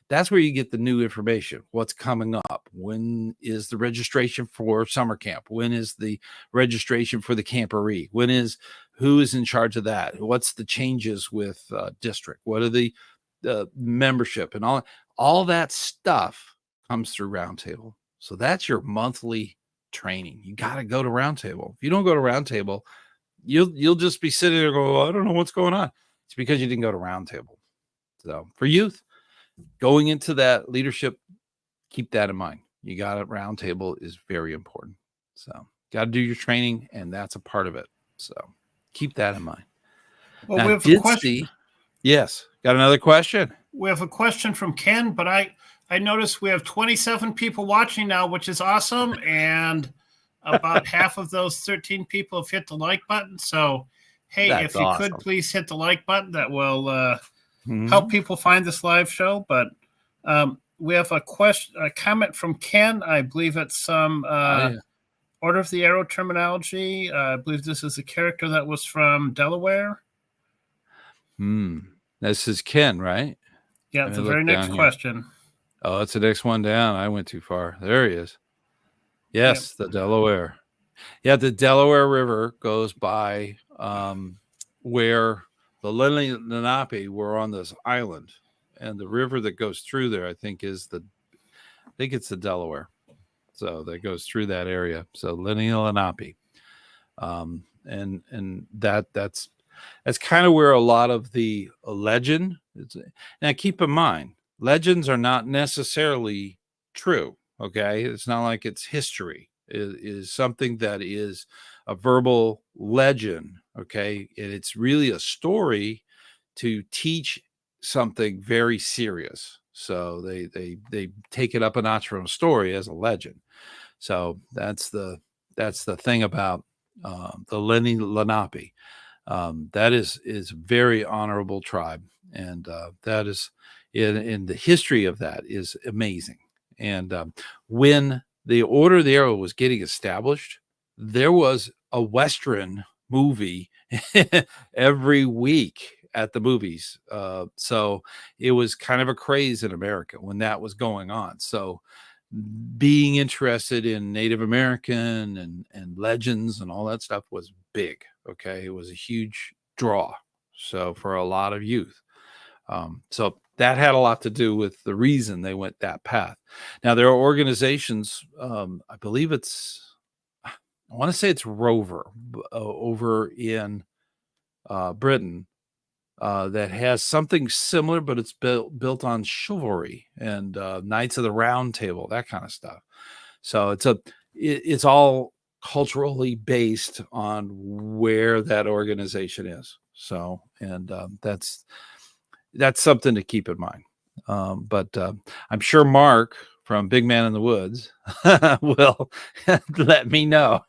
That's where you get the new information. What's coming up? When is the registration for summer camp? When is the registration for the camporee? Who is in charge of that? What's the changes with district? What are the membership and all that stuff comes through Roundtable. So that's your monthly training. You got to go to Roundtable. If you don't go to Roundtable, you'll just be sitting there going, well, I don't know what's going on. It's because you didn't go to Roundtable. So for youth, going into that leadership, keep that in mind. You got it. Roundtable is very important. So got to do your training, and that's a part of it. So keep that in mind. Well, now, we have a question. Yes. Got another question? We have a question from Ken, but I noticed we have 27 people watching now, which is awesome. And about half of those 13 people have hit the like button. So, hey, that's if you awesome. could please hit the like button, that will help people find this live show. But we have a comment from Ken. I believe it's some Order of the Arrow terminology. I believe this is a character that was from Delaware. This is Ken, right? Yeah, the very next question. Oh, it's the next one down. I went too far. There he is. Yes, the Delaware. Yeah, the Delaware River goes by where the Lenoi and Lenape were on this island, and the river that goes through there, I think it's the Delaware. So that goes through that area. So Lenoi and Lenape, and that's kind of where a lot of the legend is. Now, keep in mind, legends are not necessarily true. Okay, it's not like it's history. It is something that is a verbal legend. Okay, and it's really a story to teach something very serious. So they take it up a notch from a story as a legend. So that's the thing about the Lenni Lenape. That is very honorable tribe, and that is in the history of that is amazing. And when the Order of the Arrow was getting established, there was a Western movie every week at the movies. So it was kind of a craze in America when that was going on. So being interested in Native American and legends and all that stuff was big. Okay. It was a huge draw. So for a lot of youth. So that had a lot to do with the reason they went that path. Now there are organizations, I believe I want to say it's Rover over in Britain, that has something similar, but it's built on chivalry and Knights of the Round Table, that kind of stuff. So it's all culturally based on where that organization is. So, and that's something to keep in mind. But I'm sure Mark from Big Man in the Woods will let me know.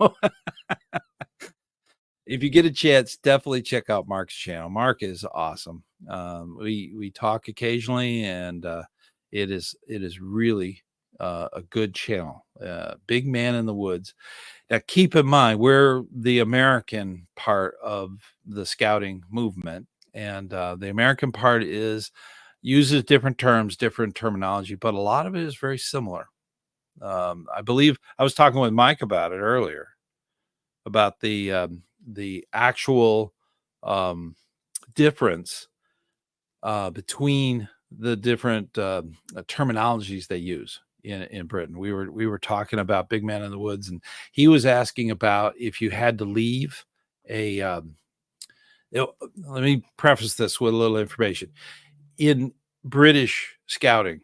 If you get a chance, definitely check out Mark's channel. Mark is awesome. We talk occasionally, and it is really a good channel. Big Man in the Woods. Now, keep in mind, we're the American part of the scouting movement, and the American part uses different terms, different terminology, but a lot of it is very similar. I believe I was talking with Mike about it earlier, about the actual difference between the different terminologies they use in Britain. We were talking about Big Man in the Woods, and he was asking about if you had to leave a let me preface this with a little information. In British scouting,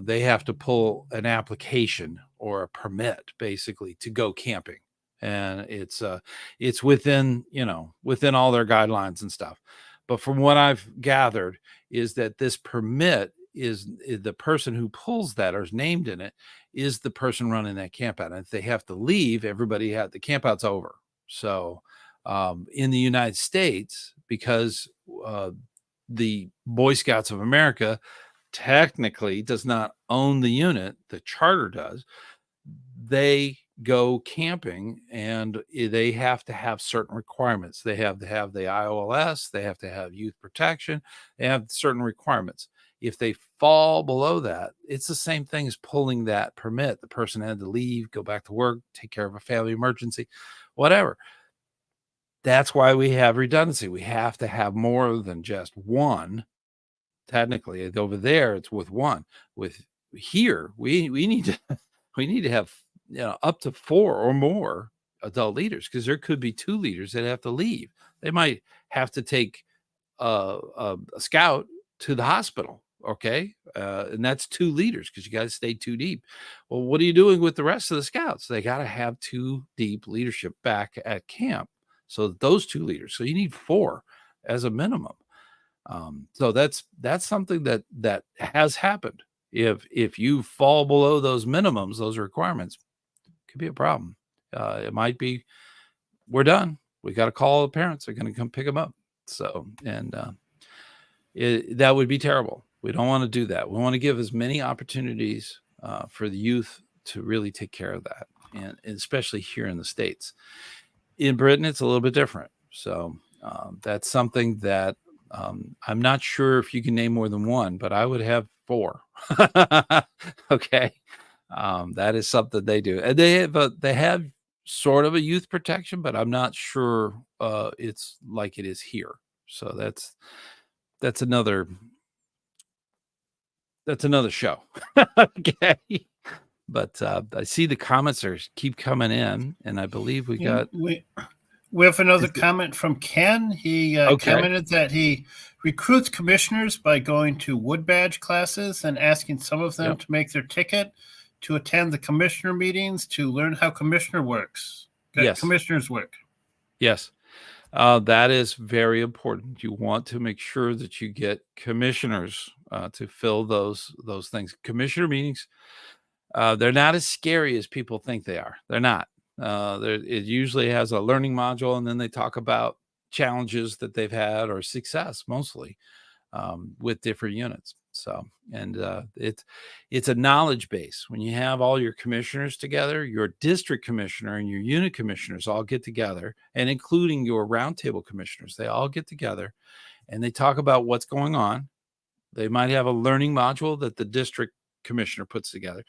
they have to pull an application or a permit basically to go camping. And it's within all their guidelines and stuff. But from what I've gathered is that this permit is the person who pulls that or is named in it is the person running that camp out. And if they have to leave, the camp out's over. So in the United States, because the Boy Scouts of America technically does not own the unit, the charter does, they go camping and they have to have certain requirements. They have to have the IOLS, they have to have youth protection, they have certain requirements. If they fall below that, it's the same thing as pulling that permit. The person had to leave, go back to work, take care of a family emergency, whatever. That's why we have redundancy. We have to have more than just one. Technically, over there, it's with one. With here, we need to have up to 4 or more adult leaders, because there could be 2 leaders that have to leave. They might have to take a scout to the hospital. Okay. And that's 2 leaders, because you got to stay 2 deep. Well, what are you doing with the rest of the scouts? They got to have 2 deep leadership back at camp. So those 2 leaders. So you need 4 as a minimum. So that's something that has happened. If you fall below those minimums, those requirements, it could be a problem. It might be, we're done. We got to call the parents. They're going to come pick them up. So, and that would be terrible. We don't want to do that. We want to give as many opportunities for the youth to really take care of that, and especially here in the States. In Britain, it's a little bit different. So that's something that I'm not sure if you can name more than one, but I would have 4. Okay. That is something they do. And they have sort of a youth protection, but I'm not sure it's like it is here. So that's another show. Okay. But I see the comments keep coming in, and I believe we have another comment from Ken. He commented that he recruits commissioners by going to wood badge classes and asking some of them to make their ticket to attend the commissioner meetings to learn how commissioners work. Yes. That is very important. You want to make sure that you get commissioners to fill those things. Commissioner meetings, they're not as scary as people think they are. They're not. It usually has a learning module, and then they talk about challenges that they've had or success, mostly with different units. So, and it's a knowledge base. When you have all your commissioners together, your district commissioner and your unit commissioners all get together, and including your roundtable commissioners, they all get together and they talk about what's going on. They might have a learning module that the district commissioner puts together.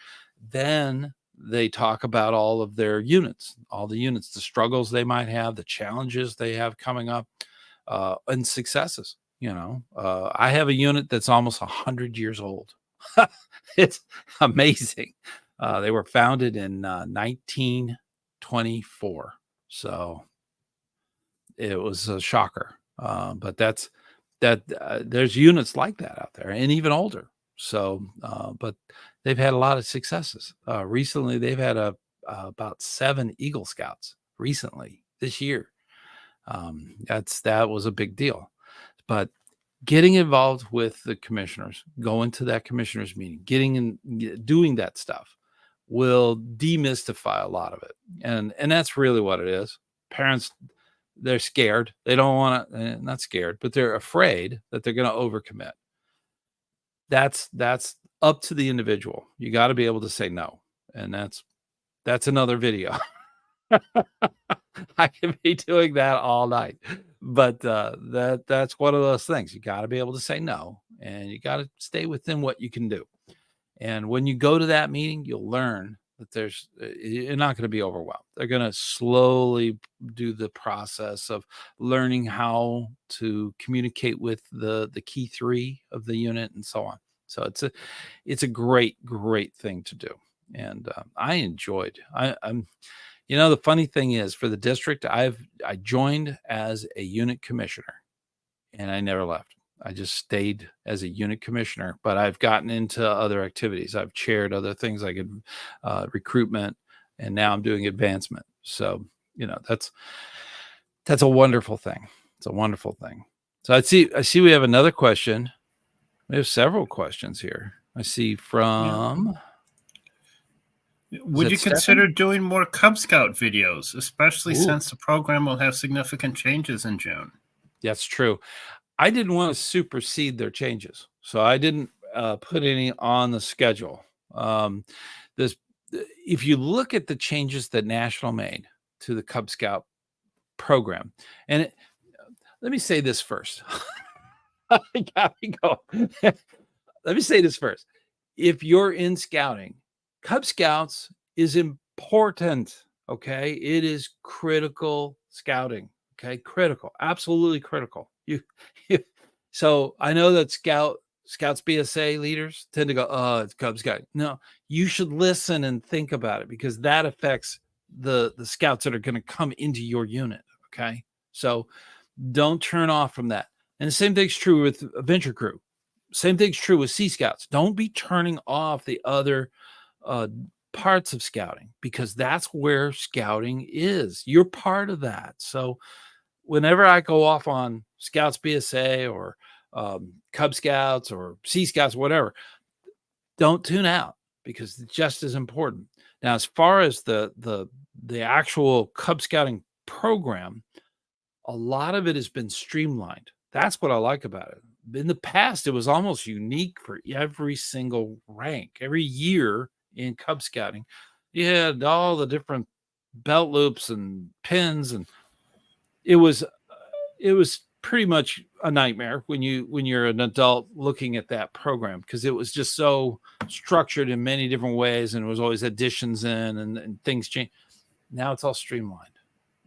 Then they talk about all of their units, the struggles they might have, the challenges they have coming up, and successes. I have a unit that's almost 100 years old. It's amazing. They were founded in 1924. So it was a shocker. But there's units like that out there, and even older. So, but they've had a lot of successes. Recently, they've had about 7 Eagle Scouts recently this year. That was a big deal. But getting involved with the commissioners, going to that commissioners meeting, doing that stuff will demystify a lot of it. And that's really what it is. Parents, they're scared. They don't want to, not scared, but they're afraid that they're going to overcommit. That's up to the individual. You got to be able to say no. And that's another video. I can be doing that all night, but that's one of those things. You got to be able to say no, and you got to stay within what you can do. And when you go to that meeting, you'll learn that you're not going to be overwhelmed. They're going to slowly do the process of learning how to communicate with the key 3 of the unit and so on. So it's a great thing to do. And I enjoyed, I'm, the funny thing is, for the district, I joined as a unit commissioner, and I never left. I just stayed as a unit commissioner, but I've gotten into other activities. I've chaired other things like recruitment, and now I'm doing advancement. So, that's a wonderful thing. It's a wonderful thing. So I see we have another question. We have several questions here. I see from. Would you consider doing more Cub Scout videos, especially since the program will have significant changes in June? That's true. I didn't want to supersede their changes, so I didn't put any on the schedule. If you look at the changes that National made to the Cub Scout program, and let me say this first. Let me say this first. If you're in scouting, Cub Scouts is important. Okay, it is critical scouting. Okay, critical, absolutely critical. So I know that Scouts BSA leaders tend to go, "Oh, it's Cub Scout." No, you should listen and think about it, because that affects the scouts that are going to come into your unit. Okay, so don't turn off from that. And the same thing's true with Venture Crew. Same thing's true with Sea Scouts. Don't be turning off the other parts of scouting, because that's where scouting is. You're part of that. So whenever I go off on Scouts BSA or Cub Scouts or Sea Scouts, whatever, don't tune out, because it's just as important. Now, as far as the actual Cub Scouting program, a lot of it has been streamlined. That's what I like about it. In the past, it was almost unique for every single rank. Every year in Cub Scouting, you had all the different belt loops and pins, and it was pretty much a nightmare when you're an adult looking at that program, because it was just so structured in many different ways, and it was always additions in and things change. Now it's all streamlined,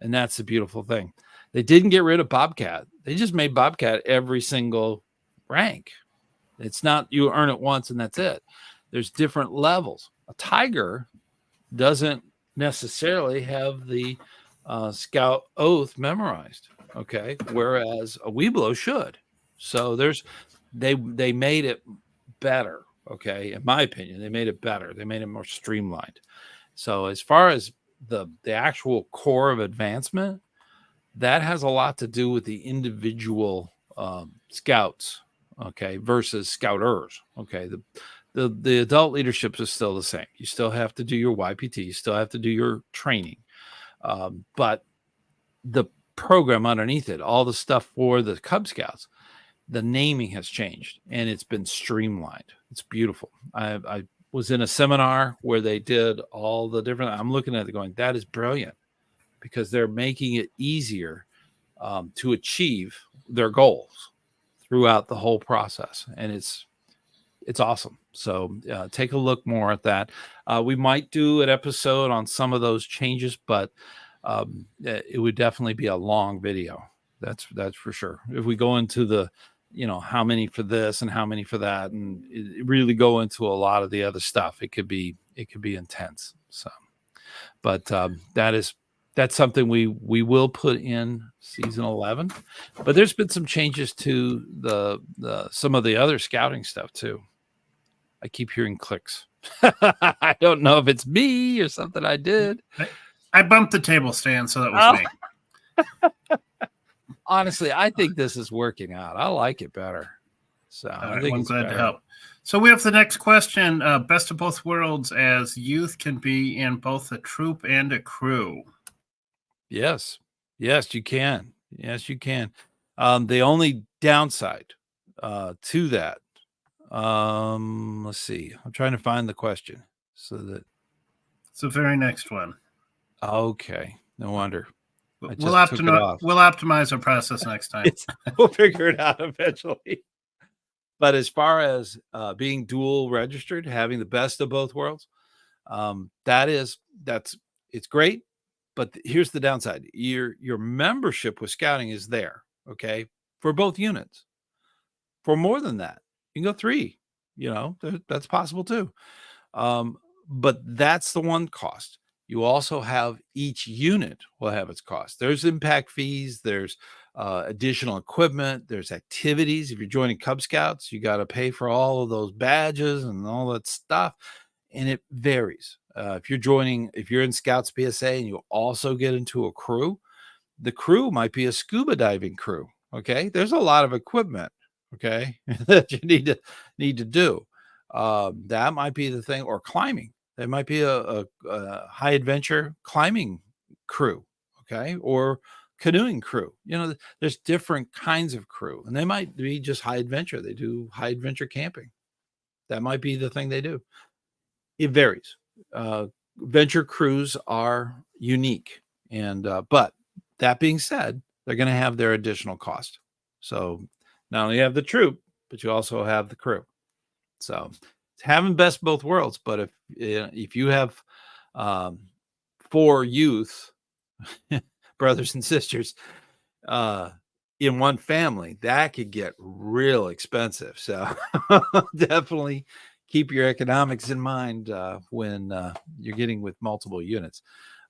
and that's the beautiful thing. They didn't get rid of Bobcat. They just made Bobcat every single rank. It's not you earn it once and that's it. There's different levels. A Tiger doesn't necessarily have the Scout Oath memorized, okay, whereas a Weeblo should. So they made it better, okay, in my opinion. They made it better. They made it more streamlined. So as far as the actual core of advancement, that has a lot to do with the individual scouts, okay, versus scouters. Okay, the adult leaderships is still the same. You still have to do your YPT, you still have to do your training, but the program underneath it, all the stuff for the Cub Scouts, the naming has changed and it's been streamlined. It's beautiful. I was in a seminar where they did all the different. I'm looking at it going, that is brilliant, because they're making it easier to achieve their goals throughout the whole process. And it's awesome. So take a look more at that. We might do an episode on some of those changes, but it would definitely be a long video. That's for sure. If we go into the, how many for this and how many for that, and really go into a lot of the other stuff, it could be intense. So, but that's something we will put in season 11, but there's been some changes to the some of the other scouting stuff too. I keep hearing clicks. I don't know if it's me or something I did. I bumped the table stand, so that was me. Honestly, I think this is working out. I like it better. So I think I'm glad to help. So we have the next question. Best of both worlds, as youth can be in both a troop and a crew. Yes, you can. Yes, you can. The only downside to that, let's see. I'm trying to find the question so that it's the very next one. Okay, no wonder. We'll optimize our process next time. We'll figure it out eventually. But as far as being dual registered, having the best of both worlds, it's great. But here's the downside. Your membership with scouting is there, okay, for both units. For more than that, you can go 3. That's possible too. But that's the one cost. You also have each unit will have its cost. There's impact fees. There's additional equipment. There's activities. If you're joining Cub Scouts, you got to pay for all of those badges and all that stuff. And it varies. If you're in Scouts PSA and you also get into a crew, the crew might be a scuba diving crew. Okay. There's a lot of equipment okay, that you need to do. That might be the thing, or climbing. There might be a high adventure climbing crew, okay, or canoeing crew. There's different kinds of crew, and they might be just high adventure. They do high adventure camping. That might be the thing they do. It varies. Venture crews are unique, and but that being said, they're going to have their additional cost. So not only have the troop, but you also have the crew. So it's having best both worlds. But if you have 4 youth brothers and sisters in one family, that could get real expensive. So definitely keep your economics in mind when you're getting with multiple units.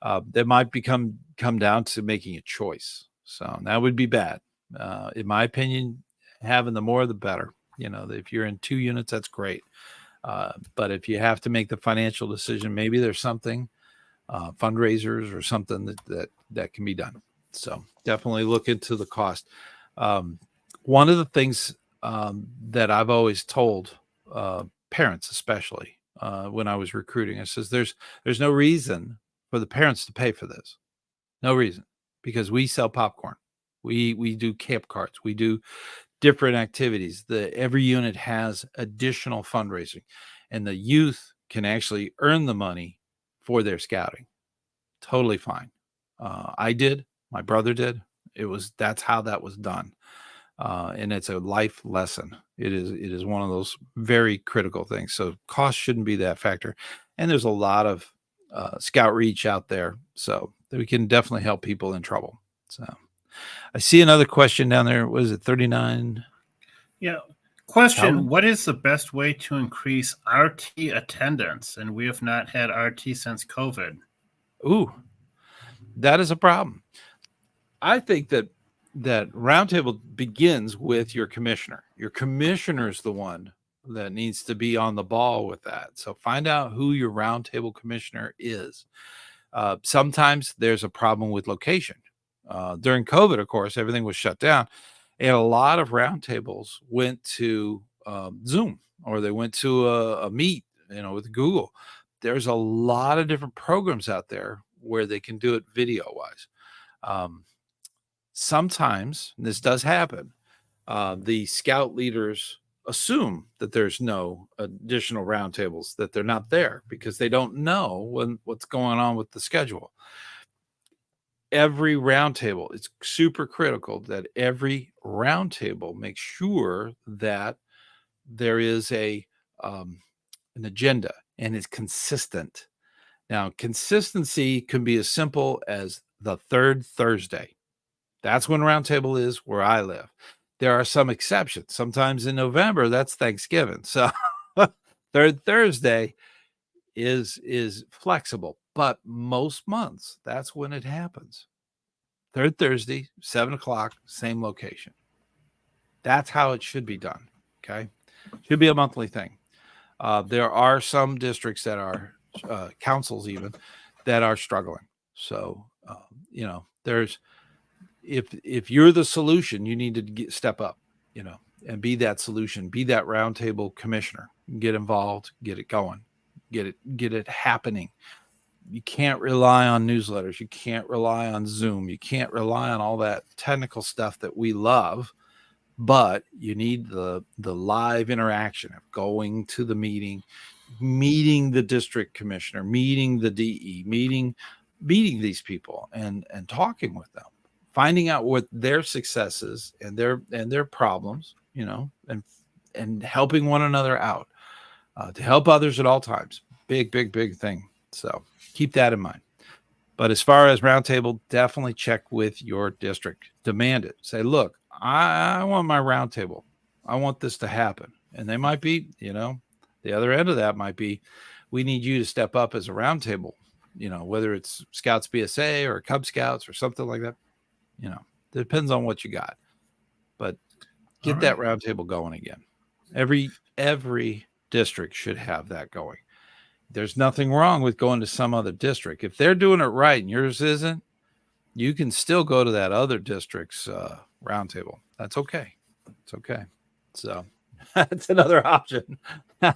That might come down to making a choice. So that would be bad. In my opinion, having the more, the better. If you're in 2 units, that's great. But if you have to make the financial decision, maybe there's something, fundraisers or something that can be done. So definitely look into the cost. One of the things that I've always told parents, especially when I was recruiting, I says there's no reason for the parents to pay for this. No reason, because we sell popcorn. We do camp carts. We do different activities. Every unit has additional fundraising, and the youth can actually earn the money for their scouting. Totally fine. I did. My brother did. That's how that was done. And it's a life lesson. It is one of those very critical things. So cost shouldn't be that factor. And there's a lot of scout reach out there, so that we can definitely help people in trouble. So I see another question down there. What is it, 39? Yeah. Question, what is the best way to increase RT attendance? And we have not had RT since COVID. Ooh, that is a problem. I think that Roundtable begins with your commissioner. Your commissioner is the one that needs to be on the ball with that. So find out who your Roundtable commissioner is. Sometimes there's a problem with location. During COVID, of course, everything was shut down, and a lot of roundtables went to Zoom, or they went to a Meet, with Google. There's a lot of different programs out there where they can do it video wise. Sometimes this does happen. The scout leaders assume that there's no additional roundtables, that they're not there because they don't know what's going on with the schedule. Every roundtable, it's super critical that every roundtable make sure that there is an agenda and is consistent. Now, consistency can be as simple as the 3rd Thursday. That's when roundtable is where I live. There are some exceptions. Sometimes in November, that's Thanksgiving. So 3rd Thursday is flexible, but most months, that's when it happens. 3rd Thursday, 7:00, same location. That's how it should be done. Okay. Should be a monthly thing. There are some districts that are councils even that are struggling. So, there's, if you're the solution, you need to step up, and be that solution, be that roundtable commissioner, get involved, get it going, get it happening. You can't rely on newsletters. You can't rely on Zoom. You can't rely on all that technical stuff that we love, but you need the live interaction of going to the meeting the district commissioner, meeting the DE, meeting these people and talking with them, finding out what their successes and their problems, and helping one another out, to help others at all times. Big thing. So keep that in mind. But as far as roundtable, definitely check with your district. Demand it. Say, look, I want my roundtable. I want this to happen. And they might be, the other end of that might be, we need you to step up as a roundtable, whether it's Scouts BSA or Cub Scouts or something like that. Depends on what you got. But get that roundtable going again. Every district should have that going. There's nothing wrong with going to some other district. If they're doing it right and yours isn't, you can still go to that other district's roundtable. That's okay. It's okay. So that's another option. And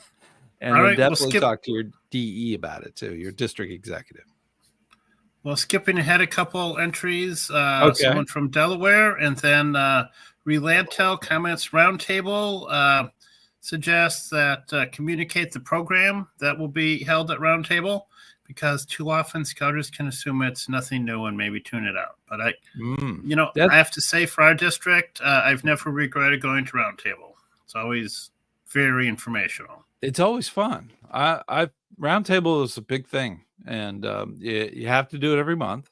then definitely talk to your DE about it too, your district executive. Well, skipping ahead a couple entries, someone from Delaware, and then Relantel comments Roundtable suggests that communicate the program that will be held at Roundtable, because too often scouters can assume it's nothing new and maybe tune it out. But I have to say, for our district, I've never regretted going to Roundtable. It's always very informational. It's always fun. Roundtable is a big thing, and you have to do it every month.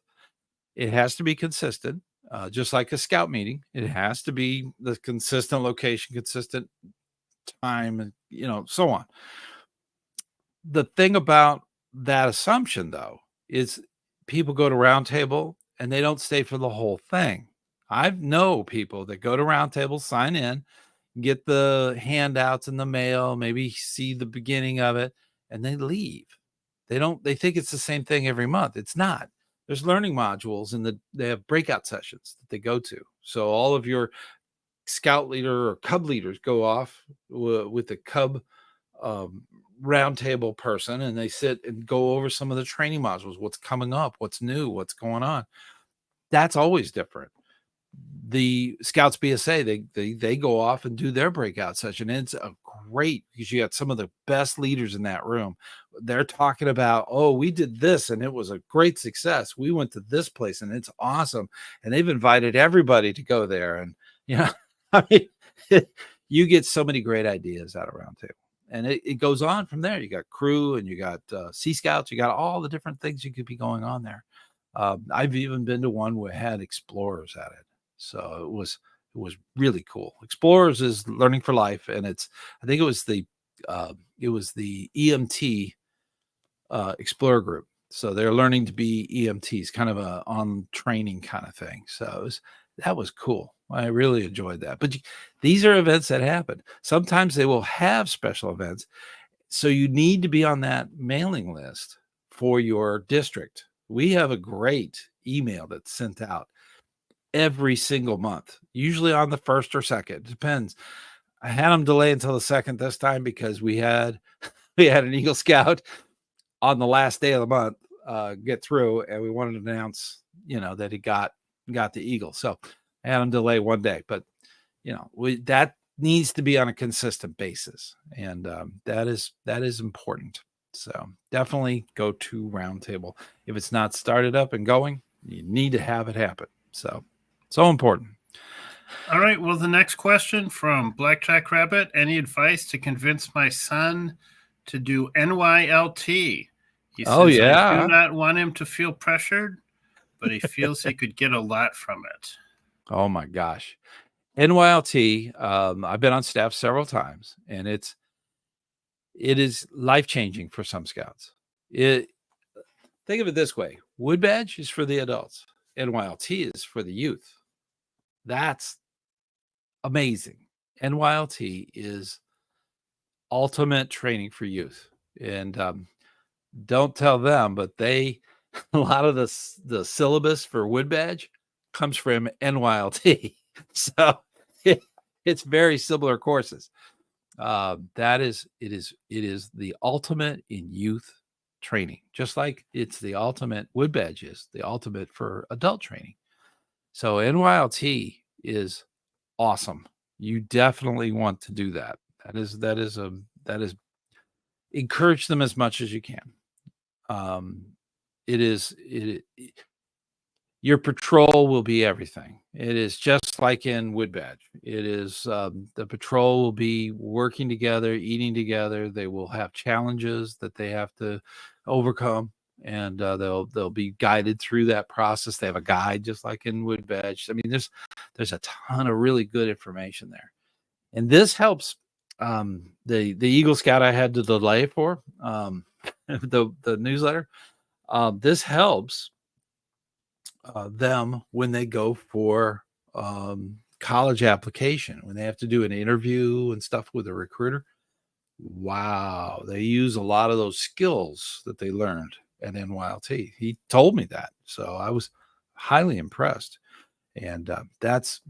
It has to be consistent, just like a scout meeting. It has to be the consistent location, consistent time, and so on. The thing about that assumption, though, is people go to Roundtable and they don't stay for the whole thing. I know people that go to Roundtable, sign in, get the handouts in the mail, maybe see the beginning of it, and they leave. They think it's the same thing every month. It's not. There's learning modules and they have breakout sessions that they go to. So all of your scout leader or cub leaders go off with the cub roundtable person, and they sit and go over some of the training modules, what's coming up, what's new, what's going on. That's always different. The Scouts BSA, they go off and do their breakout session. And it's great because you got some of the best leaders in that room. They're talking about, we did this and it was a great success. We went to this place and it's awesome. And they've invited everybody to go there. And, I mean, you get so many great ideas out of Roundtable. And it goes on from there. You got crew and you got Sea Scouts. You got all the different things you could be going on there. I've even been to one where it had explorers at it. So it was really cool. Explorers is learning for life, and I think it was the EMT Explorer group. So they're learning to be EMTs, kind of a on training kind of thing. So that was cool. I really enjoyed that. But these are events that happen. Sometimes they will have special events. So you need to be on that mailing list for your district. We have a great email that's sent out every single month, usually on the 1st or 2nd. It depends. I had them delay until the 2nd this time because we had an Eagle Scout on the last day of the month get through, and we wanted to announce, that he got the Eagle. So I had them delay one day, but that needs to be on a consistent basis, and that is important. So definitely go to Roundtable. If it's not started up and going, you need to have it happen. So important. All right. Well, the next question from Blackjack Rabbit: any advice to convince my son to do NYLT? He says, I do not want him to feel pressured, but he feels he could get a lot from it. Oh my gosh. NYLT, I've been on staff several times, and it is life-changing for some scouts. Think of it this way. Wood Badge is for the adults. NYLT is for the youth. That's amazing. NYLT is ultimate training for youth. And don't tell them, but a lot of the syllabus for Wood Badge comes from NYLT. So it's very similar courses. It is the ultimate in youth training, just like it's the ultimate. Wood Badge is the ultimate for adult training. So NYLT is awesome. You definitely want to do that. That is encourage them as much as you can. Your patrol will be everything. It is just like in Wood Badge. It is the patrol will be working together, eating together. They will have challenges that they have to overcome, and they'll be guided through that process. They have a guide, just like in Wood Badge. I mean, there's a ton of really good information there, and this helps. The Eagle Scout I had to delay for the newsletter. This helps them when they go for college application, when they have to do an interview and stuff with a recruiter. Wow, they use a lot of those skills that they learned at NYLT. He told me that, so I was highly impressed. And it's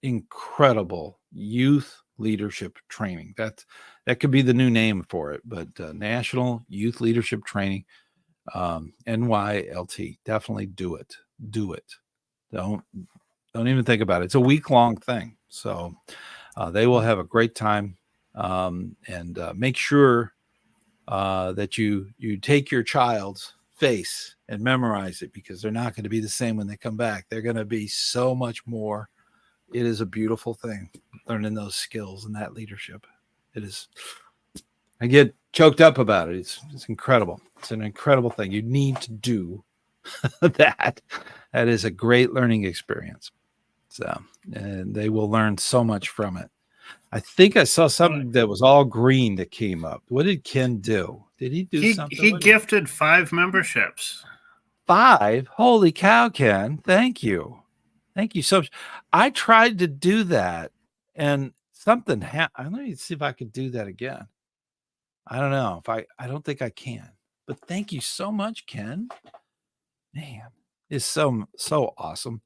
incredible Youth Leadership Training. That could be the new name for it, but National Youth Leadership Training, NYLT. Definitely do it. Do it. Don't even think about it. It's a week-long thing. So they will have a great time. And make sure that you take your child's face and memorize it, because they're not going to be the same when they come back. They're going to be so much more. It is a beautiful thing, learning those skills and that leadership. It is. I get choked up about it. It's incredible. It's an incredible thing. You need to do that. That is a great learning experience. So, and they will learn so much from it. I think I saw something that was all green that came up. What did Ken do? Did he do something? He gifted 5 memberships. 5? Holy cow, Ken. Thank you. Thank you so much. I tried to do that and something happened. Let me see if I could do that again. I don't know if I don't think I can, but thank you so much, Ken. Man, it's so awesome.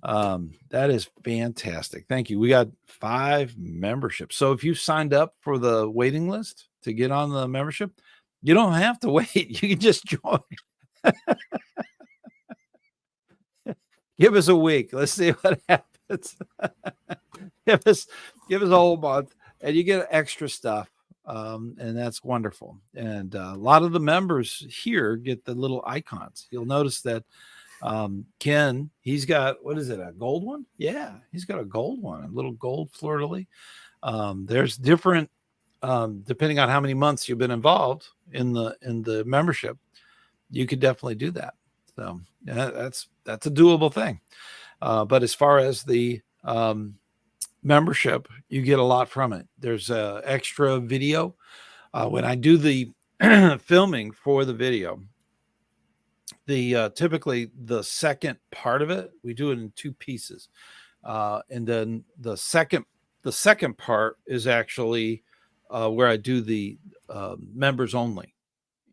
That is fantastic. Thank you. We got 5 memberships. So if you signed up for the waiting list to get on the membership, you don't have to wait. You can just join. Give us a week. Let's see what happens. give us a whole month, and you get extra stuff. And that's wonderful. And a lot of the members here get the little icons. You'll notice that Ken, he's got, what is it, a gold one? Yeah, he's got a gold one, a little gold fleur-de-lis. There's different, depending on how many months you've been involved in the membership, you could definitely do that. So yeah, that's a doable thing. But as far as the membership, you get a lot from it. There's extra video. When I do the filming for the video, typically the second part of it, we do it in 2 pieces. And then the second part is actually where I do the members only.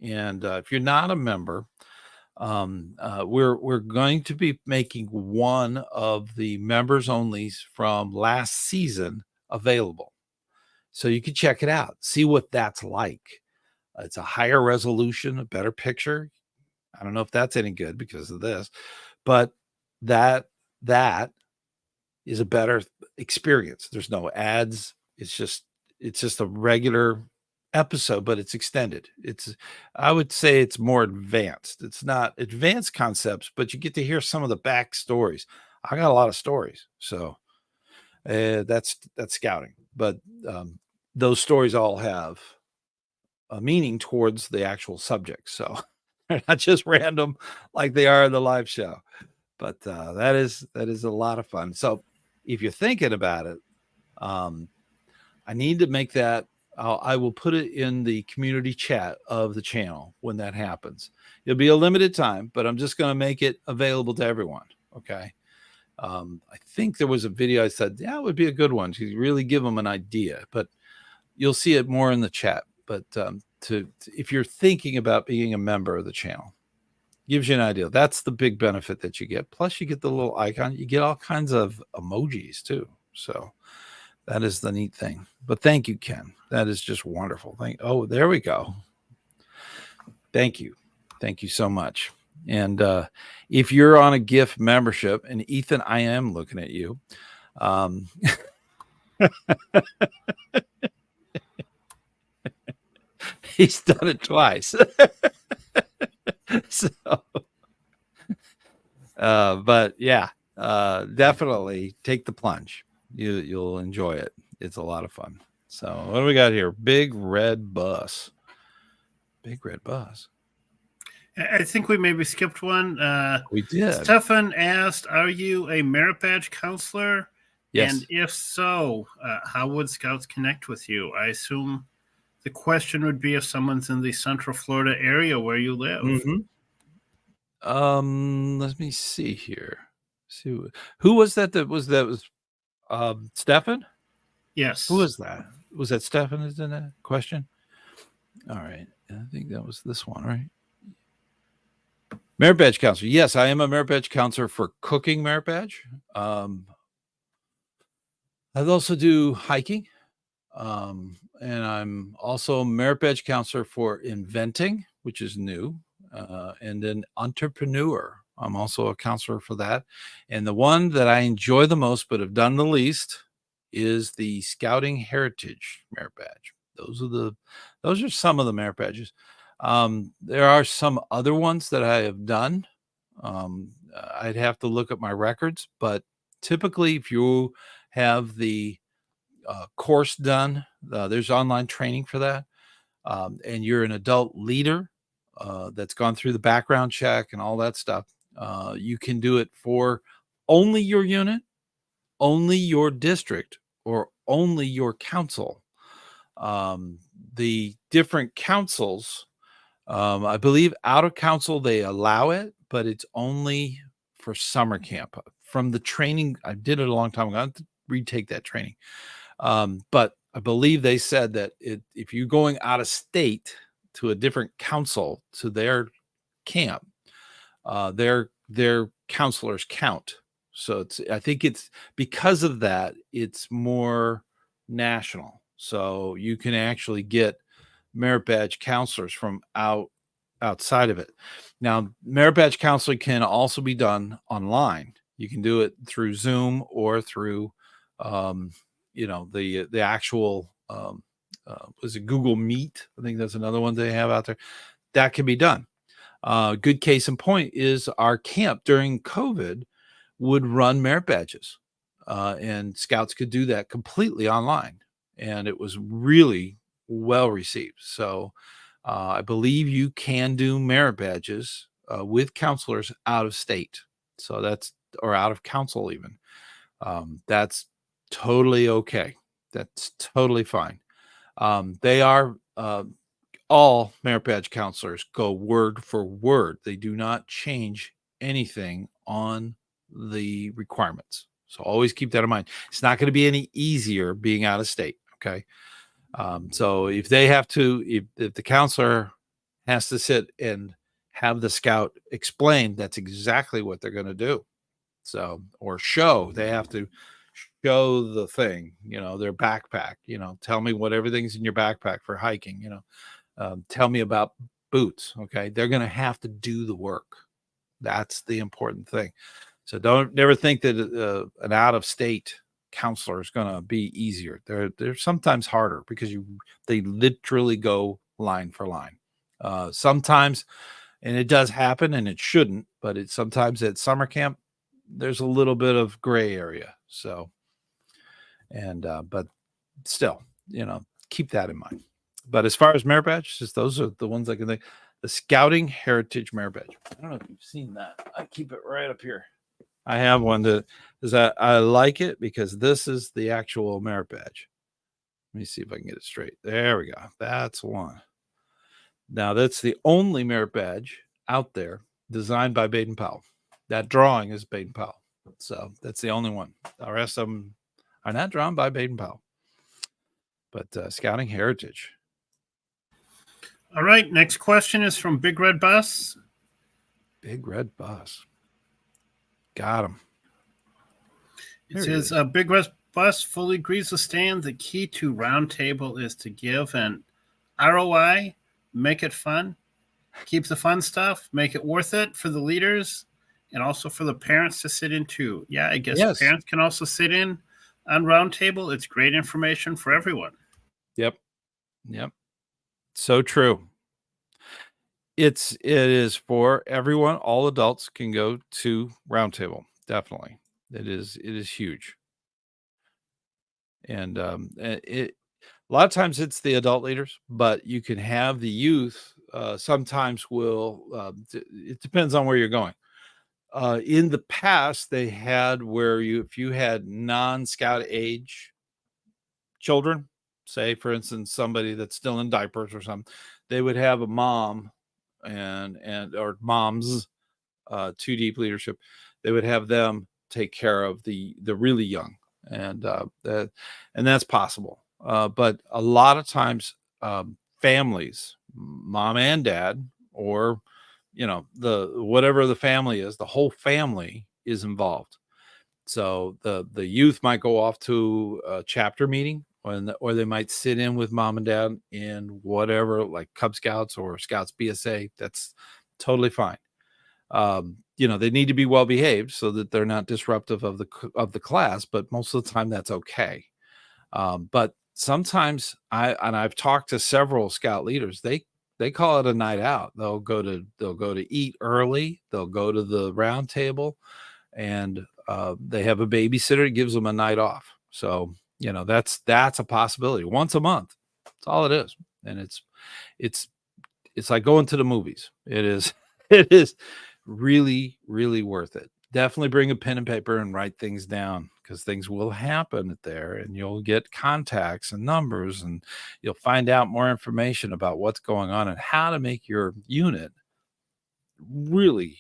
And if you're not a member, we're going to be making one of the members onlys from last season available, so you can check it out, see what that's like. It's a higher resolution, a better picture. I don't know if that's any good because of this, but that is a better experience. There's no ads. It's just a regular episode, but it's extended. I would say it's more advanced. It's not advanced concepts, but you get to hear some of the back stories. I got a lot of stories, so that's scouting. But those stories all have a meaning towards the actual subject, so they're not just random like they are in the live show. But that is a lot of fun. So if you're thinking about it, I need to make that. I will put it in the community chat of the channel when that happens. It'll be a limited time, but I'm just going to make it available to everyone. Okay. I think there was a video I said, yeah, it would be a good one to really give them an idea, but you'll see it more in the chat. But if you're thinking about being a member of the channel, gives you an idea. That's the big benefit that you get. Plus you get the little icon. You get all kinds of emojis too. So that is the neat thing. But thank you, Ken. That is just wonderful. Oh, there we go. Thank you. Thank you so much. And if you're on a gift membership, and Ethan, I am looking at you. He's done it twice. So, but yeah, definitely take the plunge. You'll enjoy it. It's a lot of fun. So what do we got here? Big red bus. Big red bus. I think we maybe skipped one. We did. Stefan asked, are you a merit badge counselor? Yes. And if so, how would Scouts connect with you? I assume the question would be if someone's in the Central Florida area where you live. Mm-hmm. Let me see here. See who was that? That was Stefan? Yes. Who was that? Was that Stefan? Is in that question? All right. I think that was this one, right? Merit badge counselor. Yes, I am a merit badge counselor for cooking merit badge. I also do hiking. And I'm also a merit badge counselor for inventing, which is new, and then entrepreneur. I'm also a counselor for that. And the one that I enjoy the most, but have done the least, is the Scouting Heritage Merit Badge. Those are some of the merit badges. There are some other ones that I have done. I'd have to look at my records, but typically, if you have the course done, there's online training for that, and you're an adult leader that's gone through the background check and all that stuff, you can do it for only your unit, only your district, or only your council. The different councils, I believe out of council they allow it, but it's only for summer camp. From the training, I did it a long time ago. I have to retake that training. But I believe they said that if you're going out of state to a different council to their camp, their counselors count. So I think it's because of that, it's more national. So you can actually get merit badge counselors from outside of it. Now, merit badge counseling can also be done online. You can do it through Zoom or through the actual was it Google Meet? I think that's another one they have out there. That can be done. Good case in point is our camp during COVID would run merit badges, and scouts could do that completely online, and it was really well received. So I believe you can do merit badges with counselors out of state. So or out of council even. That's totally okay. That's totally fine. They are all merit badge counselors go word for word. They do not change anything on the requirements. So always keep that in mind. It's not going to be any easier being out of state. Okay. So if they have to, if the counselor has to sit and have the scout explain, that's exactly what they're going to do. So, or they have to show the thing, their backpack, tell me what everything's in your backpack for hiking, tell me about boots. Okay. They're going to have to do the work. That's the important thing. So never think that an out of state counselor is going to be easier. They're sometimes harder because they literally go line for line. Sometimes, and it does happen and it shouldn't, but sometimes at summer camp, there's a little bit of gray area. So, but still, keep that in mind. But as far as merit badges, those are the ones I can think. The Scouting Heritage Merit Badge. I don't know if you've seen that. I keep it right up here. I have one that I like it because this is the actual merit badge. Let me see if I can get it straight. There we go. That's one. Now that's the only merit badge out there designed by Baden-Powell. That drawing is Baden-Powell. So that's the only one. The rest of them are not drawn by Baden-Powell. But Scouting Heritage. All right. Next question is from Big Red Bus. Big Red Bus. Got him. It says, Big Red Bus fully agrees with Stan. The key to Roundtable is to give an ROI, make it fun, keep the fun stuff, make it worth it for the leaders, and also for the parents to sit in too. Yeah, I guess parents can also sit in on Roundtable. It's great information for everyone. Yep. So true. It is for everyone. All adults can go to Roundtable. Definitely. It is huge. And a lot of times it's the adult leaders, but you can have the youth. Sometimes it depends on where you're going. In the past, they had where if you had non-scout age children, say for instance somebody that's still in diapers or something, they would have a mom or moms, 2 deep leadership. They would have them take care of the really young, and that's possible. But a lot of times, families, mom and dad, or whatever the family is, the whole family is involved. So the youth might go off to a chapter meeting, or they might sit in with mom and dad in whatever, like Cub Scouts or Scouts BSA. That's totally fine. They need to be well behaved so that they're not disruptive of the class, but most of the time that's okay. But sometimes I've talked to several Scout leaders. They call it a night out. They'll go to eat early. They'll go to the round table, and they have a babysitter that gives them a night off. So that's a possibility. Once a month, that's all it is, and it's like going to the movies. It is it is really, really worth it. Definitely bring a pen and paper and write things down, because things will happen there, and you'll get contacts and numbers, and you'll find out more information about what's going on and how to make your unit really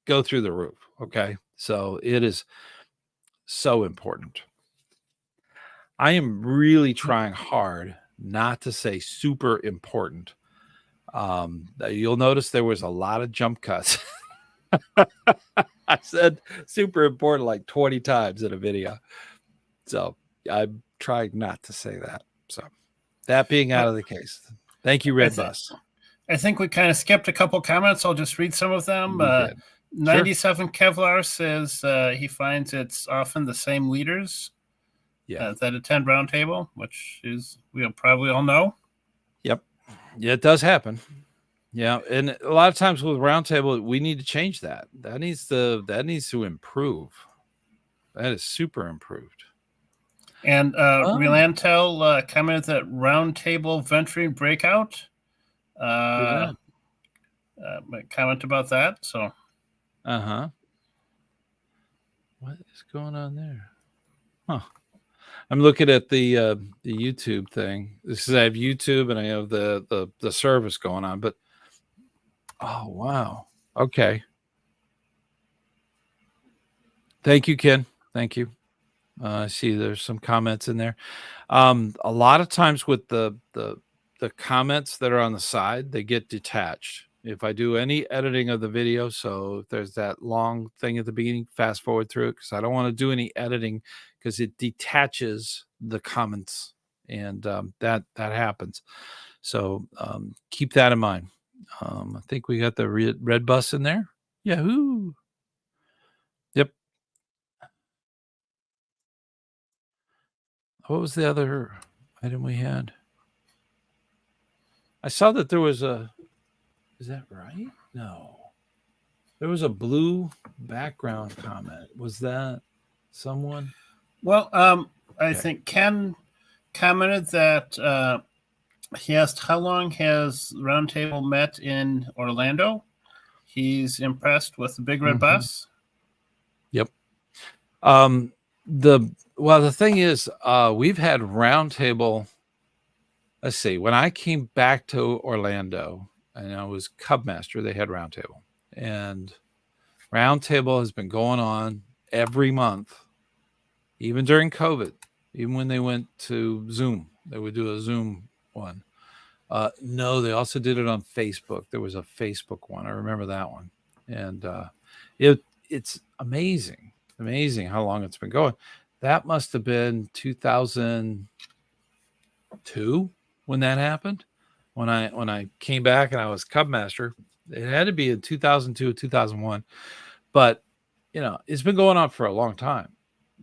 go through the roof. Okay. So it is so important. I am really trying hard not to say super important. You'll notice there was a lot of jump cuts. I said super important like 20 times in a video. So I'm trying not to say that. So that being out of the case, thank you, Red Bus. I think we kind of skipped a couple comments. I'll just read some of them. 97 sure. Kevlar says he finds it's often the same leaders that attend Roundtable, which is we'll probably all know. Yep. Yeah, it does happen. Yeah, and a lot of times with Roundtable, we need to change that. That needs to improve. That is super improved. And Relantel commented that Roundtable venturing breakout. Comment about that. So. What is going on there? Huh. I'm looking at the YouTube thing. This is I have YouTube and I have the service going on, but oh wow. Okay. Thank you, Ken. Thank you. I see there's some comments in there. A lot of times with the comments that are on the side, they get detached. If I do any editing of the video, so if there's that long thing at the beginning, fast forward through it, because I don't want to do any editing, because it detaches the comments, and that happens. So keep that in mind. I think we got the red bus in there. Yahoo! Yep. What was the other item we had? I saw that there was a. Is that right? No. There was a blue background comment. Was that someone? Well, I think Ken commented that he asked how long has Roundtable met in Orlando. He's impressed with the big red bus. Yep. The thing is, we've had Roundtable. Let's see. When I came back to Orlando, and I was Cub Master, they had Roundtable, and Roundtable has been going on every month, even during COVID. Even when they went to Zoom, they would do a Zoom one. No, they also did it on Facebook. There was a Facebook one. I remember that one, and it's amazing how long it's been going. That must have been 2002 when that happened. When I came back and I was Cub Master, it had to be in 2002 or 2001. But it's been going on for a long time.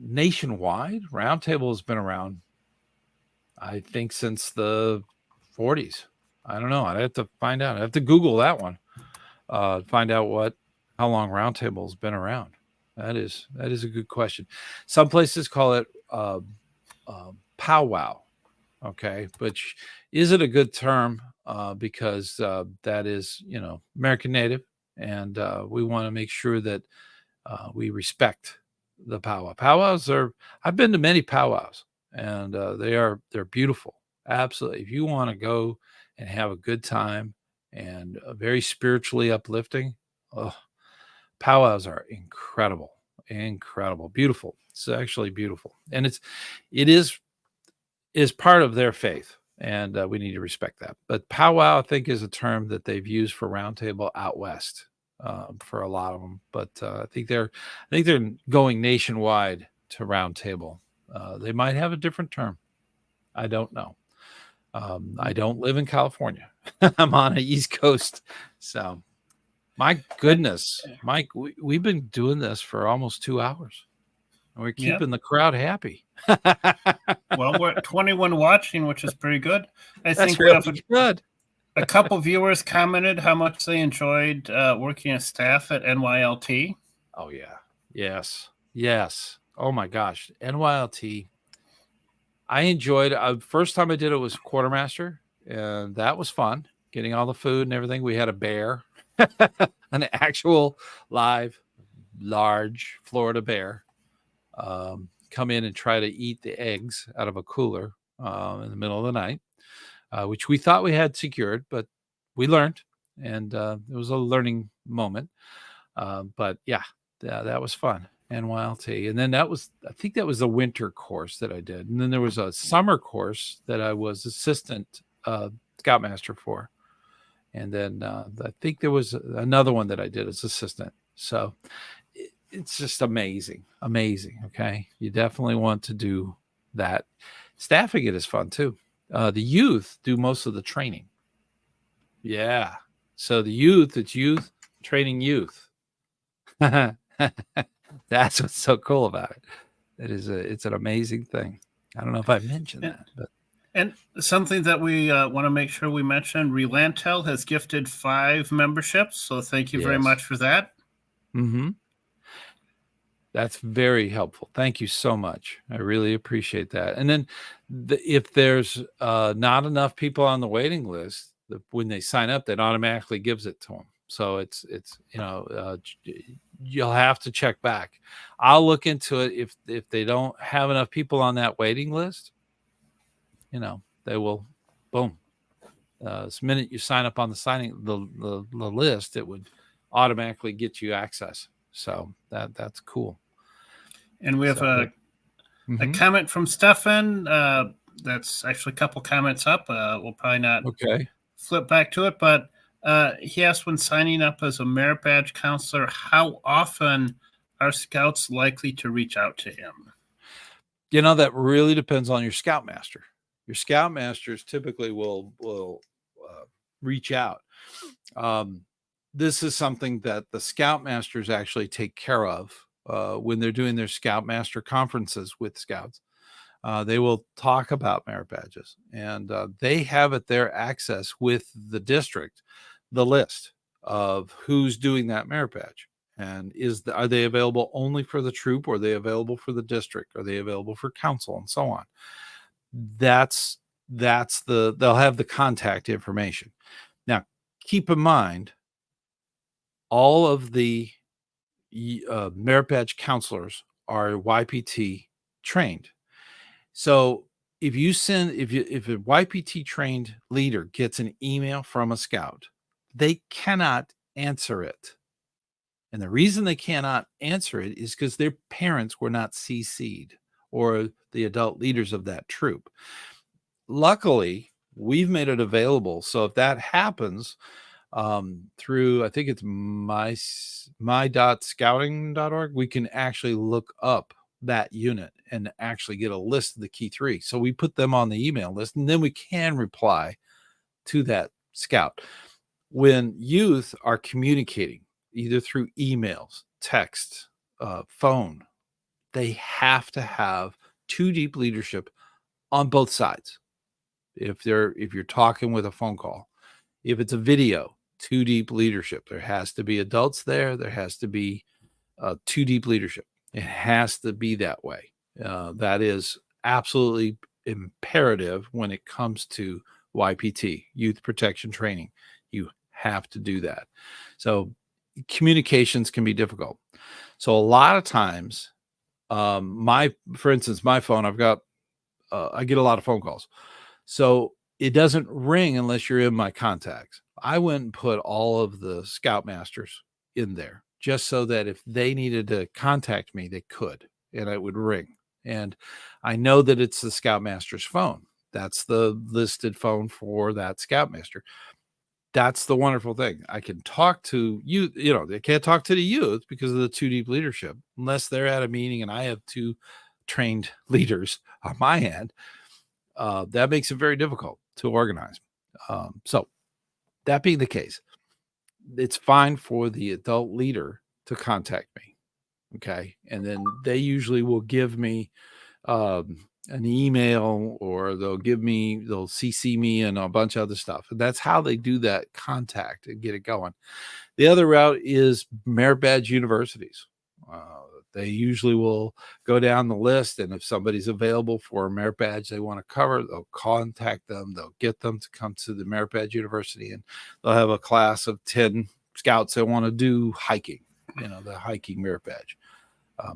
Nationwide, Roundtable has been around, I think, since the 40s. I don't know. I'd have to find out. I have to Google that one. Find out how long Roundtable has been around. That is a good question. Some places call it powwow. Okay, which isn't a good term because that is American Native, and we want to make sure that we respect the powwow. Powwows I've been to many powwows, and they're beautiful. Absolutely. If you want to go and have a good time and very spiritually uplifting, powwows are incredible, beautiful. It's actually beautiful, and it is part of their faith, and we need to respect that. But powwow, I think, is a term that they've used for Roundtable out west. for a lot of them. But I think they're going nationwide to Roundtable. They might have a different term. I don't know. I don't live in California. I'm on the East Coast. So my goodness, Mike, we've been doing this for almost 2 hours. And we're keeping the crowd happy. Well, we're at 21 watching, which is pretty good. That's think we have good. A couple viewers commented how much they enjoyed working as staff at NYLT. Oh, yeah. Yes. Oh, my gosh. NYLT. I enjoyed first time I did it was quartermaster, and that was fun, getting all the food and everything. We had a bear, an actual live, large Florida bear, come in and try to eat the eggs out of a cooler in the middle of the night, which we thought we had secured, but we learned, and it was a learning moment. But yeah, that was fun. NYLT. And then I think that was the winter course that I did. And then there was a summer course that I was assistant scoutmaster for. And then I think there was another one that I did as assistant. So it's just amazing. Okay. You definitely want to do that. Staffing it is fun too. The youth do most of the training. Yeah. So the youth, it's youth training youth. That's what's so cool about it. It's an amazing thing. I don't know if I mentioned that, but and something that we want to make sure we mention: Relantel has gifted 5 memberships, so thank you very much for that. Mm-hmm. That's very helpful. Thank you so much. I really appreciate that. And then if there's not enough people on the waiting list, when they sign up, that automatically gives it to them. So it's you'll have to check back. I'll look into it. If they don't have enough people on that waiting list, they will, boom. This minute you sign up on the list, it would automatically get you access. So that's cool. And we have a comment from Stefan. That's actually a couple comments up. We'll probably not flip back to it, but he asked, when signing up as a merit badge counselor, how often are scouts likely to reach out to him? That really depends on your scoutmaster. Your scoutmasters typically will reach out. This is something that the scoutmasters actually take care of when they're doing their scoutmaster conferences with scouts. They will talk about merit badges, and they have at their access with the district the list of who's doing that merit badge, and are they available only for the troop, or are they available for the district, are they available for council, and so on. That's they'll have the contact information. Now, keep in mind, all of the merit badge counselors are YPT trained. So if a YPT trained leader gets an email from a scout, they cannot answer it. And the reason they cannot answer it is because their parents were not CC'd, or the adult leaders of that troop. Luckily, we've made it available. So if that happens through, I think it's my.scouting.org, we can actually look up that unit and actually get a list of the key 3. So we put them on the email list, and then we can reply to that scout. When youth are communicating either through emails, text, phone, they have to have 2 deep leadership on both sides. If you're talking with a phone call, if it's a video, 2 deep leadership. There has to be adults there. There has to be 2 deep leadership. It has to be that way. That is absolutely imperative when it comes to YPT, youth protection training. You have to do that. So communications can be difficult. So a lot of times, for instance, my phone, I get a lot of phone calls. So it doesn't ring unless you're in my contacts. I went and put all of the scoutmasters in there, just so that if they needed to contact me, they could, and it would ring. And I know that it's the scoutmaster's phone. That's the listed phone for that scoutmaster. that's the wonderful thing. I can talk to you, they can't talk to the youth because of the too deep leadership, unless they're at a meeting and I have 2 trained leaders on my end. That makes it very difficult to organize. So that being the case, it's fine for the adult leader to contact me. Okay. And then they usually will give me an email, or they'll CC me and a bunch of other stuff. And that's how they do that contact and get it going. The other route is merit badge universities. They usually will go down the list, and if somebody's available for a merit badge they want to cover, they'll contact them. They'll get them to come to the merit badge university, and they'll have a class of 10 scouts that want to do hiking, the hiking merit badge.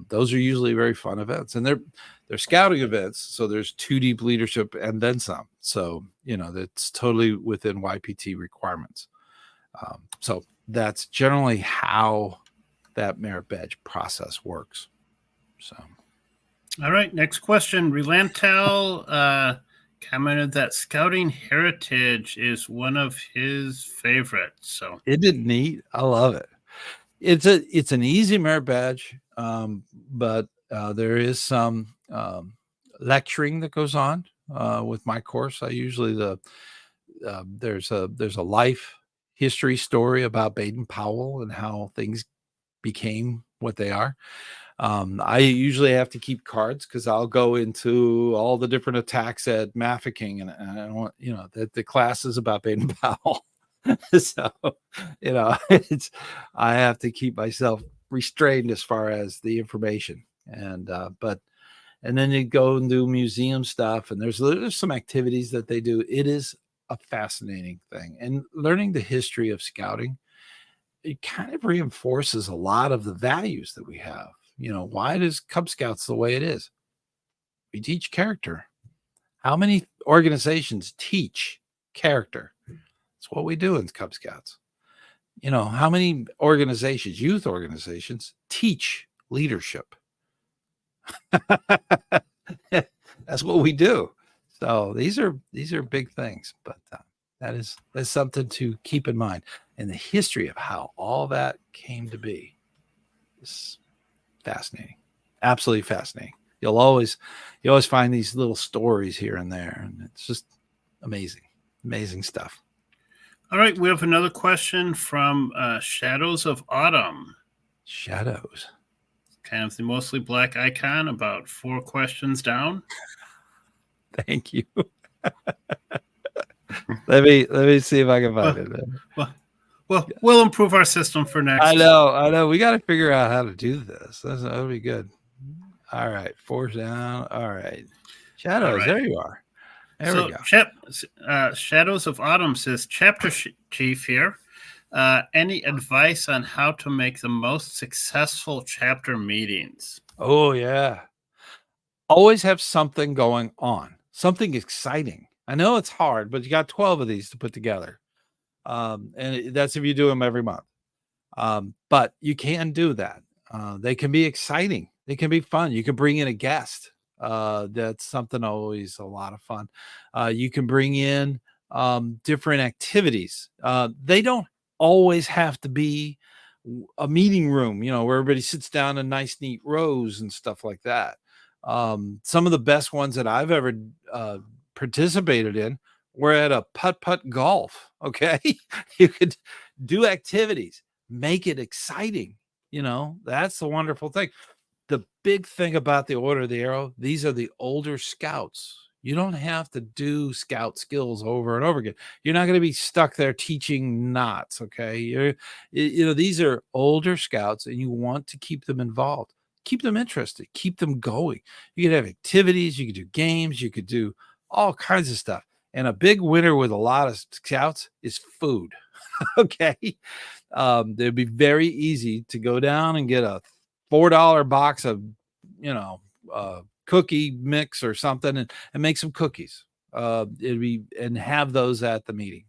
Those are usually very fun events, and they're scouting events. So there's too deep leadership and then some. So, that's totally within YPT requirements. So that's generally how that merit badge process works. So, all right, next question. Relantel commented that scouting heritage is one of his favorites. So isn't it neat? I love it. It's an easy merit badge, but there is some lecturing that goes on with my course. I usually there's a life history story about Baden-Powell and how things became what they are. I usually have to keep cards because I'll go into all the different attacks at Mafeking, and I want that the class is about Baden-Powell. So, I have to keep myself restrained as far as the information. And then you go and do museum stuff, and there's some activities that they do. It is a fascinating thing. And learning the history of scouting, it kind of reinforces a lot of the values that we have. Why does Cub Scouts the way it is? We teach character. How many organizations teach character? It's what we do in Cub Scouts. How many organizations, youth organizations, teach leadership? That's what we do. So these are big things, but that's something to keep in mind. And the history of how all that came to be is fascinating, absolutely fascinating. You always find these little stories here and there, and it's just amazing stuff. All right, we have another question from Shadows of Autumn. Shadows, kind of the mostly black icon, about 4 questions down. Thank you. Let me see if I can find it. Well, we'll improve our system for next. I know. We got to figure out how to do this. That'll be good. All right, 4 down. All right, Shadows. All right. There you are. There we go. Shadows of Autumn says, Chapter Chief here. Any advice on how to make the most successful chapter meetings? Oh yeah. Always have something going on, something exciting. I know it's hard, but you got 12 of these to put together. And that's if you do them every month. But you can do that. They can be exciting. They can be fun. You can bring in a guest. That's something always a lot of fun. You can bring in different activities. They don't always have to be a meeting room, where everybody sits down in nice, neat rows and stuff like that. Some of the best ones that I've ever participated in were at a putt-putt golf. Okay. You could do activities, make it exciting. That's the wonderful thing. The big thing about the Order of the Arrow, these are the older scouts. You don't have to do scout skills over and over again. You're not going to be stuck there teaching knots. Okay. These are older scouts, and you want to keep them involved, keep them interested, keep them going. You could have activities, you could do games, you could do all kinds of stuff. And a big winner with a lot of scouts is food. Okay. It'd be very easy to go down and get a $4 box of, cookie mix or something and make some cookies. And have those at the meeting.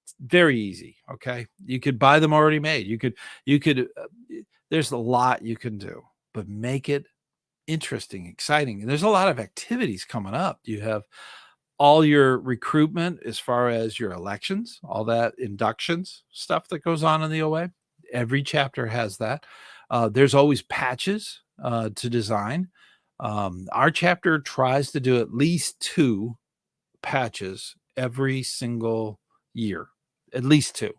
It's very easy. Okay. You could buy them already made. You could, there's a lot you can do, but make it interesting, exciting. And there's a lot of activities coming up. You have all your recruitment as far as your elections, all that inductions stuff that goes on in the OA. Every chapter has that. There's always patches to design. Our chapter tries to do at least 2 patches every single year, at least 2.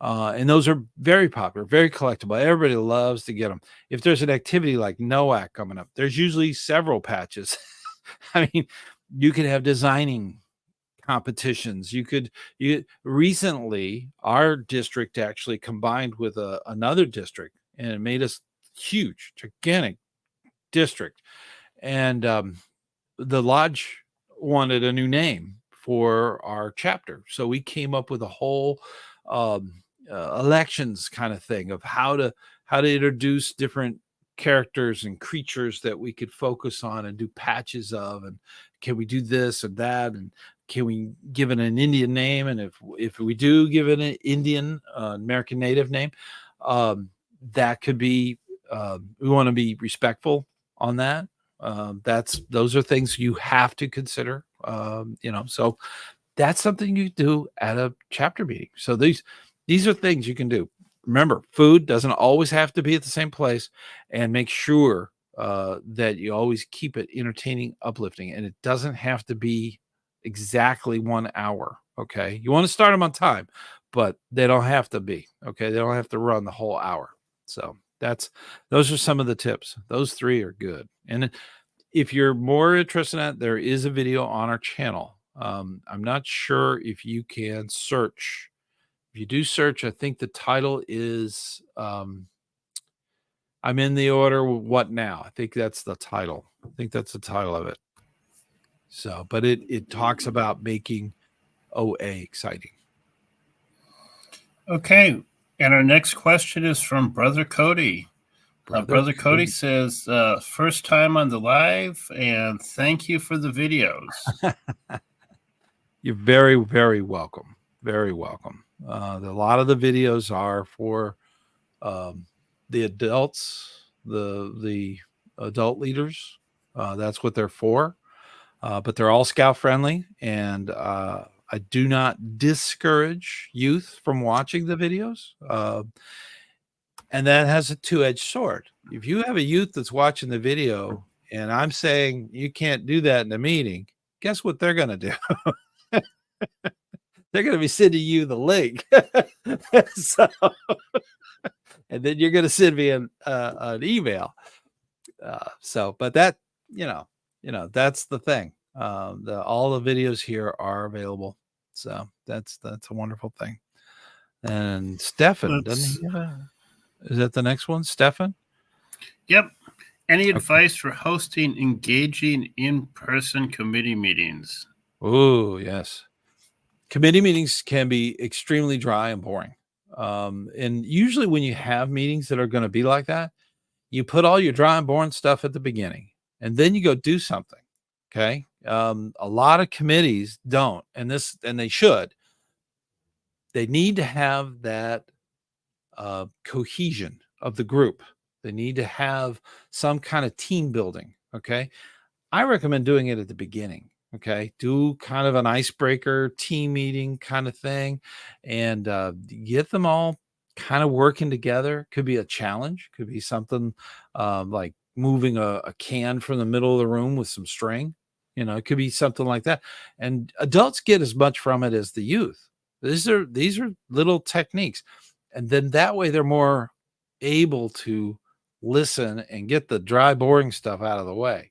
And those are very popular, very collectible. Everybody loves to get them. If there's an activity like NOAC coming up, there's usually several patches. I mean, you could have designing competitions. Recently, our district actually combined with another district, and it made us huge, gigantic district. And the lodge wanted a new name for our chapter, so we came up with a whole elections kind of thing of how to introduce different characters and creatures that we could focus on and do patches of, and can we do this and that, and can we give it an Indian name, and if we do give it an Indian American Native name, that could be we want to be respectful on that. Those are things you have to consider, so that's something you do at a chapter meeting. So these are things you can do. Remember, food doesn't always have to be at the same place, and make sure that you always keep it entertaining, uplifting, and it doesn't have to be exactly 1 hour. Okay. You want to start them on time, but they don't have to be. Okay. They don't have to run the whole hour. So those are some of the tips. Those 3 are good. And if you're more interested in that, there is a video on our channel. I'm not sure if you can search. If you do search, I think the title is I'm in the order. What now? I think that's the title. I think that's the title of it. So, but it talks about making OA exciting. Okay. And our next question is from Brother Cody. Brother Cody says, first time on the live, and thank you for the videos. You're very, very welcome. Very welcome. A lot of the videos are for the adults, the adult leaders. That's what they're for. But they're all Scout friendly, and I do not discourage youth from watching the videos. And that has a 2-edged sword. If you have a youth that's watching the video and I'm saying you can't do that in a meeting, guess what they're going to do? They're going to be sending you the link. And then you're going to send me an email. But that, that's the thing. All the videos here are available. So that's a wonderful thing. And Stefan, doesn't he have a... Is that the next one, Stefan? Yep. Any advice for hosting engaging in-person committee meetings? Oh, yes. Committee meetings can be extremely dry and boring. And usually when you have meetings that are going to be like that, you put all your dry and boring stuff at the beginning, and then you go do something. Okay. A lot of committees don't, and they should. They need to have that cohesion of the group. They need to have some kind of team building. Okay. I recommend doing it at the beginning. Okay. Do kind of an icebreaker team meeting kind of thing, and get them all kind of working together. Could be a challenge. Could be something like moving a can from the middle of the room with some string. It could be something like that. And adults get as much from it as the youth. These are little techniques. And then that way they're more able to listen and get the dry, boring stuff out of the way.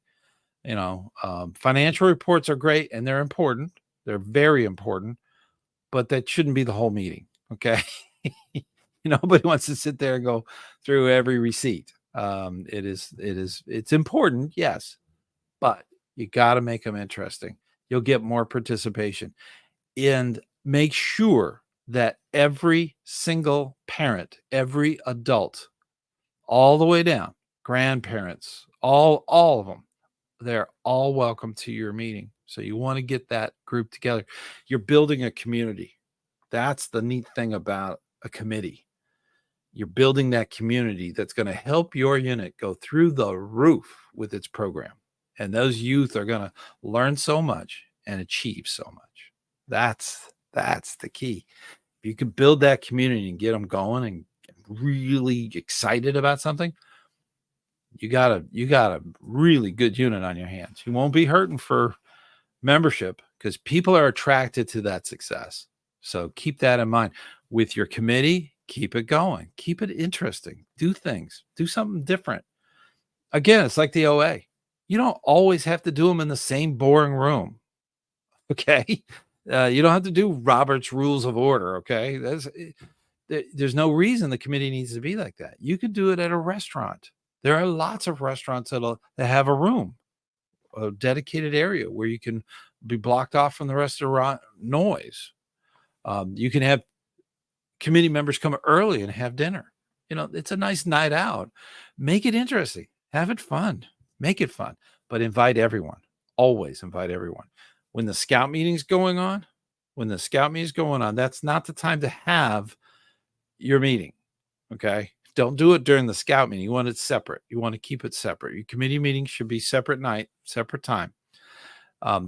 Financial reports are great and they're important. They're very important, but that shouldn't be the whole meeting. Okay. Nobody wants to sit there and go through every receipt. It's important. Yes, but you got to make them interesting. You'll get more participation, and make sure that every single parent, every adult, all the way down, grandparents, all of them, they're all welcome to your meeting. So you want to get that group together. You're building a community. That's the neat thing about a committee. You're building that community that's going to help your unit go through the roof with its program. And those youth are going to learn so much. and achieve so much. That's the key. If you can build that community and get them going and get really excited about something, you got a really good unit on your hands. You won't be hurting for membership because people are attracted to that success. So keep that in mind. With your committee, keep it going. Keep it interesting. Do things. Do something different. Again, it's like the OA. You don't always have to do them in the same boring room. Okay? You don't have to do Robert's Rules of Order. Okay? There's no reason the committee needs to be like that. You could do it at a restaurant. There are lots of restaurants that have a room, a dedicated area where you can be blocked off from the restaurant noise. You can have committee members come early and have dinner. It's a nice night out. Make it interesting. Have it fun. Make it fun. But invite everyone. Always invite everyone. When the scout meeting's going on, that's not the time to have your meeting. Okay? Don't do it during the scout meeting. You want it separate. You want to keep it separate. Your committee meeting should be separate night, separate time.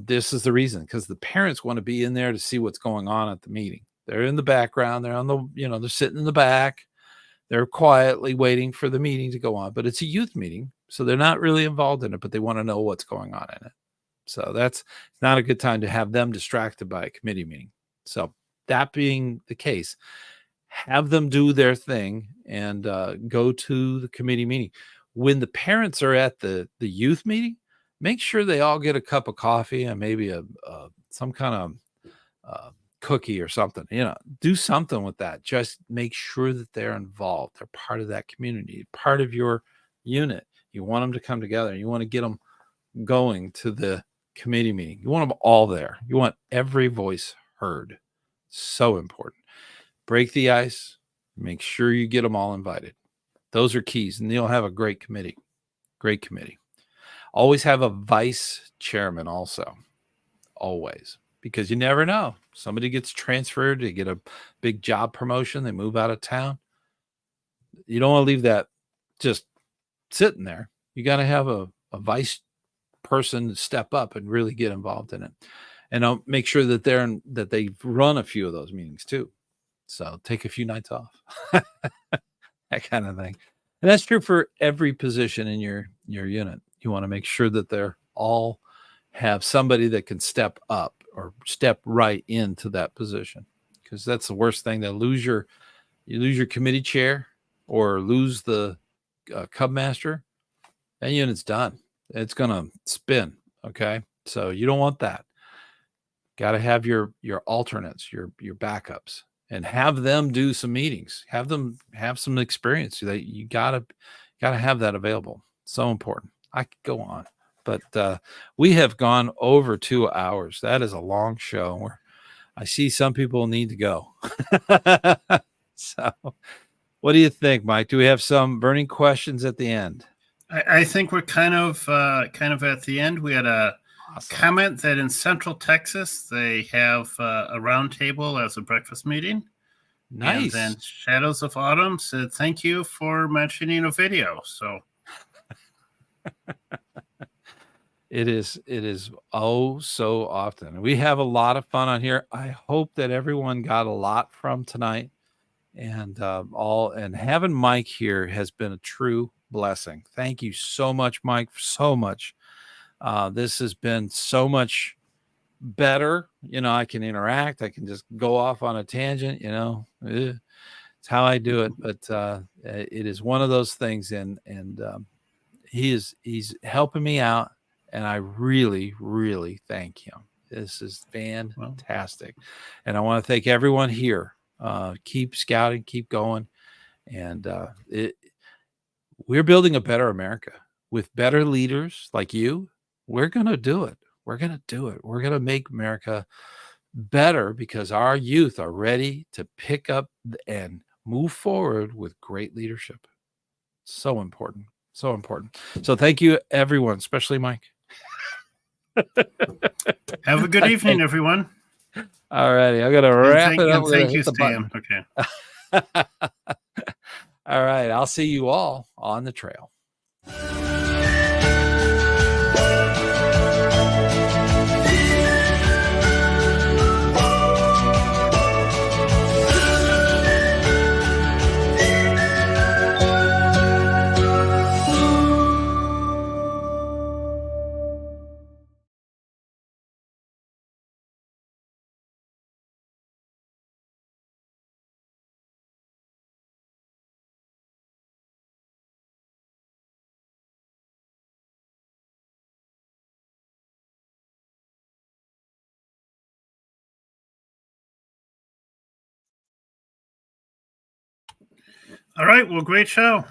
This is the reason, because the parents want to be in there to see what's going on at the meeting. They're in the background. They're on they're sitting in the back. They're quietly waiting for the meeting to go on, but it's a youth meeting. So they're not really involved in it, but they want to know what's going on in it. So that's not a good time to have them distracted by a committee meeting. So that being the case, have them do their thing and go to the committee meeting. When the parents are at the youth meeting, make sure they all get a cup of coffee and maybe some kind of cookie or something. Do something with that. Just make sure that they're involved. They're part of that community, part of your unit. You want them to come together. You want to get them going to the committee meeting. You want them all there. You want every voice heard. So important. Break the ice. Make sure you get them all invited. Those are keys, and you'll have a great committee. Great committee. Always have a vice chairman also. Always. Because you never know. Somebody gets transferred, they get a big job promotion, they move out of town. You don't want to leave that just sitting there. You got to have a vice person step up and really get involved in it. And I'll make sure that they run a few of those meetings too. So take a few nights off. That kind of thing. And that's true for every position in your unit. You want to make sure that they're all have somebody that can step up or step right into that position, because that's the worst thing. To lose your committee chair or lose the Cub master, that unit's done. It's gonna spin. Okay, so you don't want that. Got to have your alternates, your backups, and have them do some meetings. Have them have some experience. You gotta have that available. So important. I could go on. But we have gone over 2 hours. That is a long show. I see some people need to go. So what do you think, Mike? Do we have some burning questions at the end? I think we're kind of at the end. We had a comment that in Central Texas, they have a roundtable as a breakfast meeting. Nice. And then Shadows of Autumn said, thank you for mentioning a video. So It is oh so often. We have a lot of fun on here. I hope that everyone got a lot from tonight, and having Mike here has been a true blessing. Thank you so much, Mike, so much. This has been so much better. I can interact. I can just go off on a tangent. It's how I do it. But it is one of those things, and he's helping me out. And I really, really thank him. This is fantastic. And I want to thank everyone here. Keep scouting, keep going. And we're building a better America with better leaders like you. We're going to do it. We're going to do it. We're going to make America better because our youth are ready to pick up and move forward with great leadership. So important. So important. So thank you, everyone, especially Mike. Have a good evening, everyone. All righty. I'm going to wrap it up. Thank you, Stan. Okay. All right. I'll see you all on the trail. All right. Well, great show.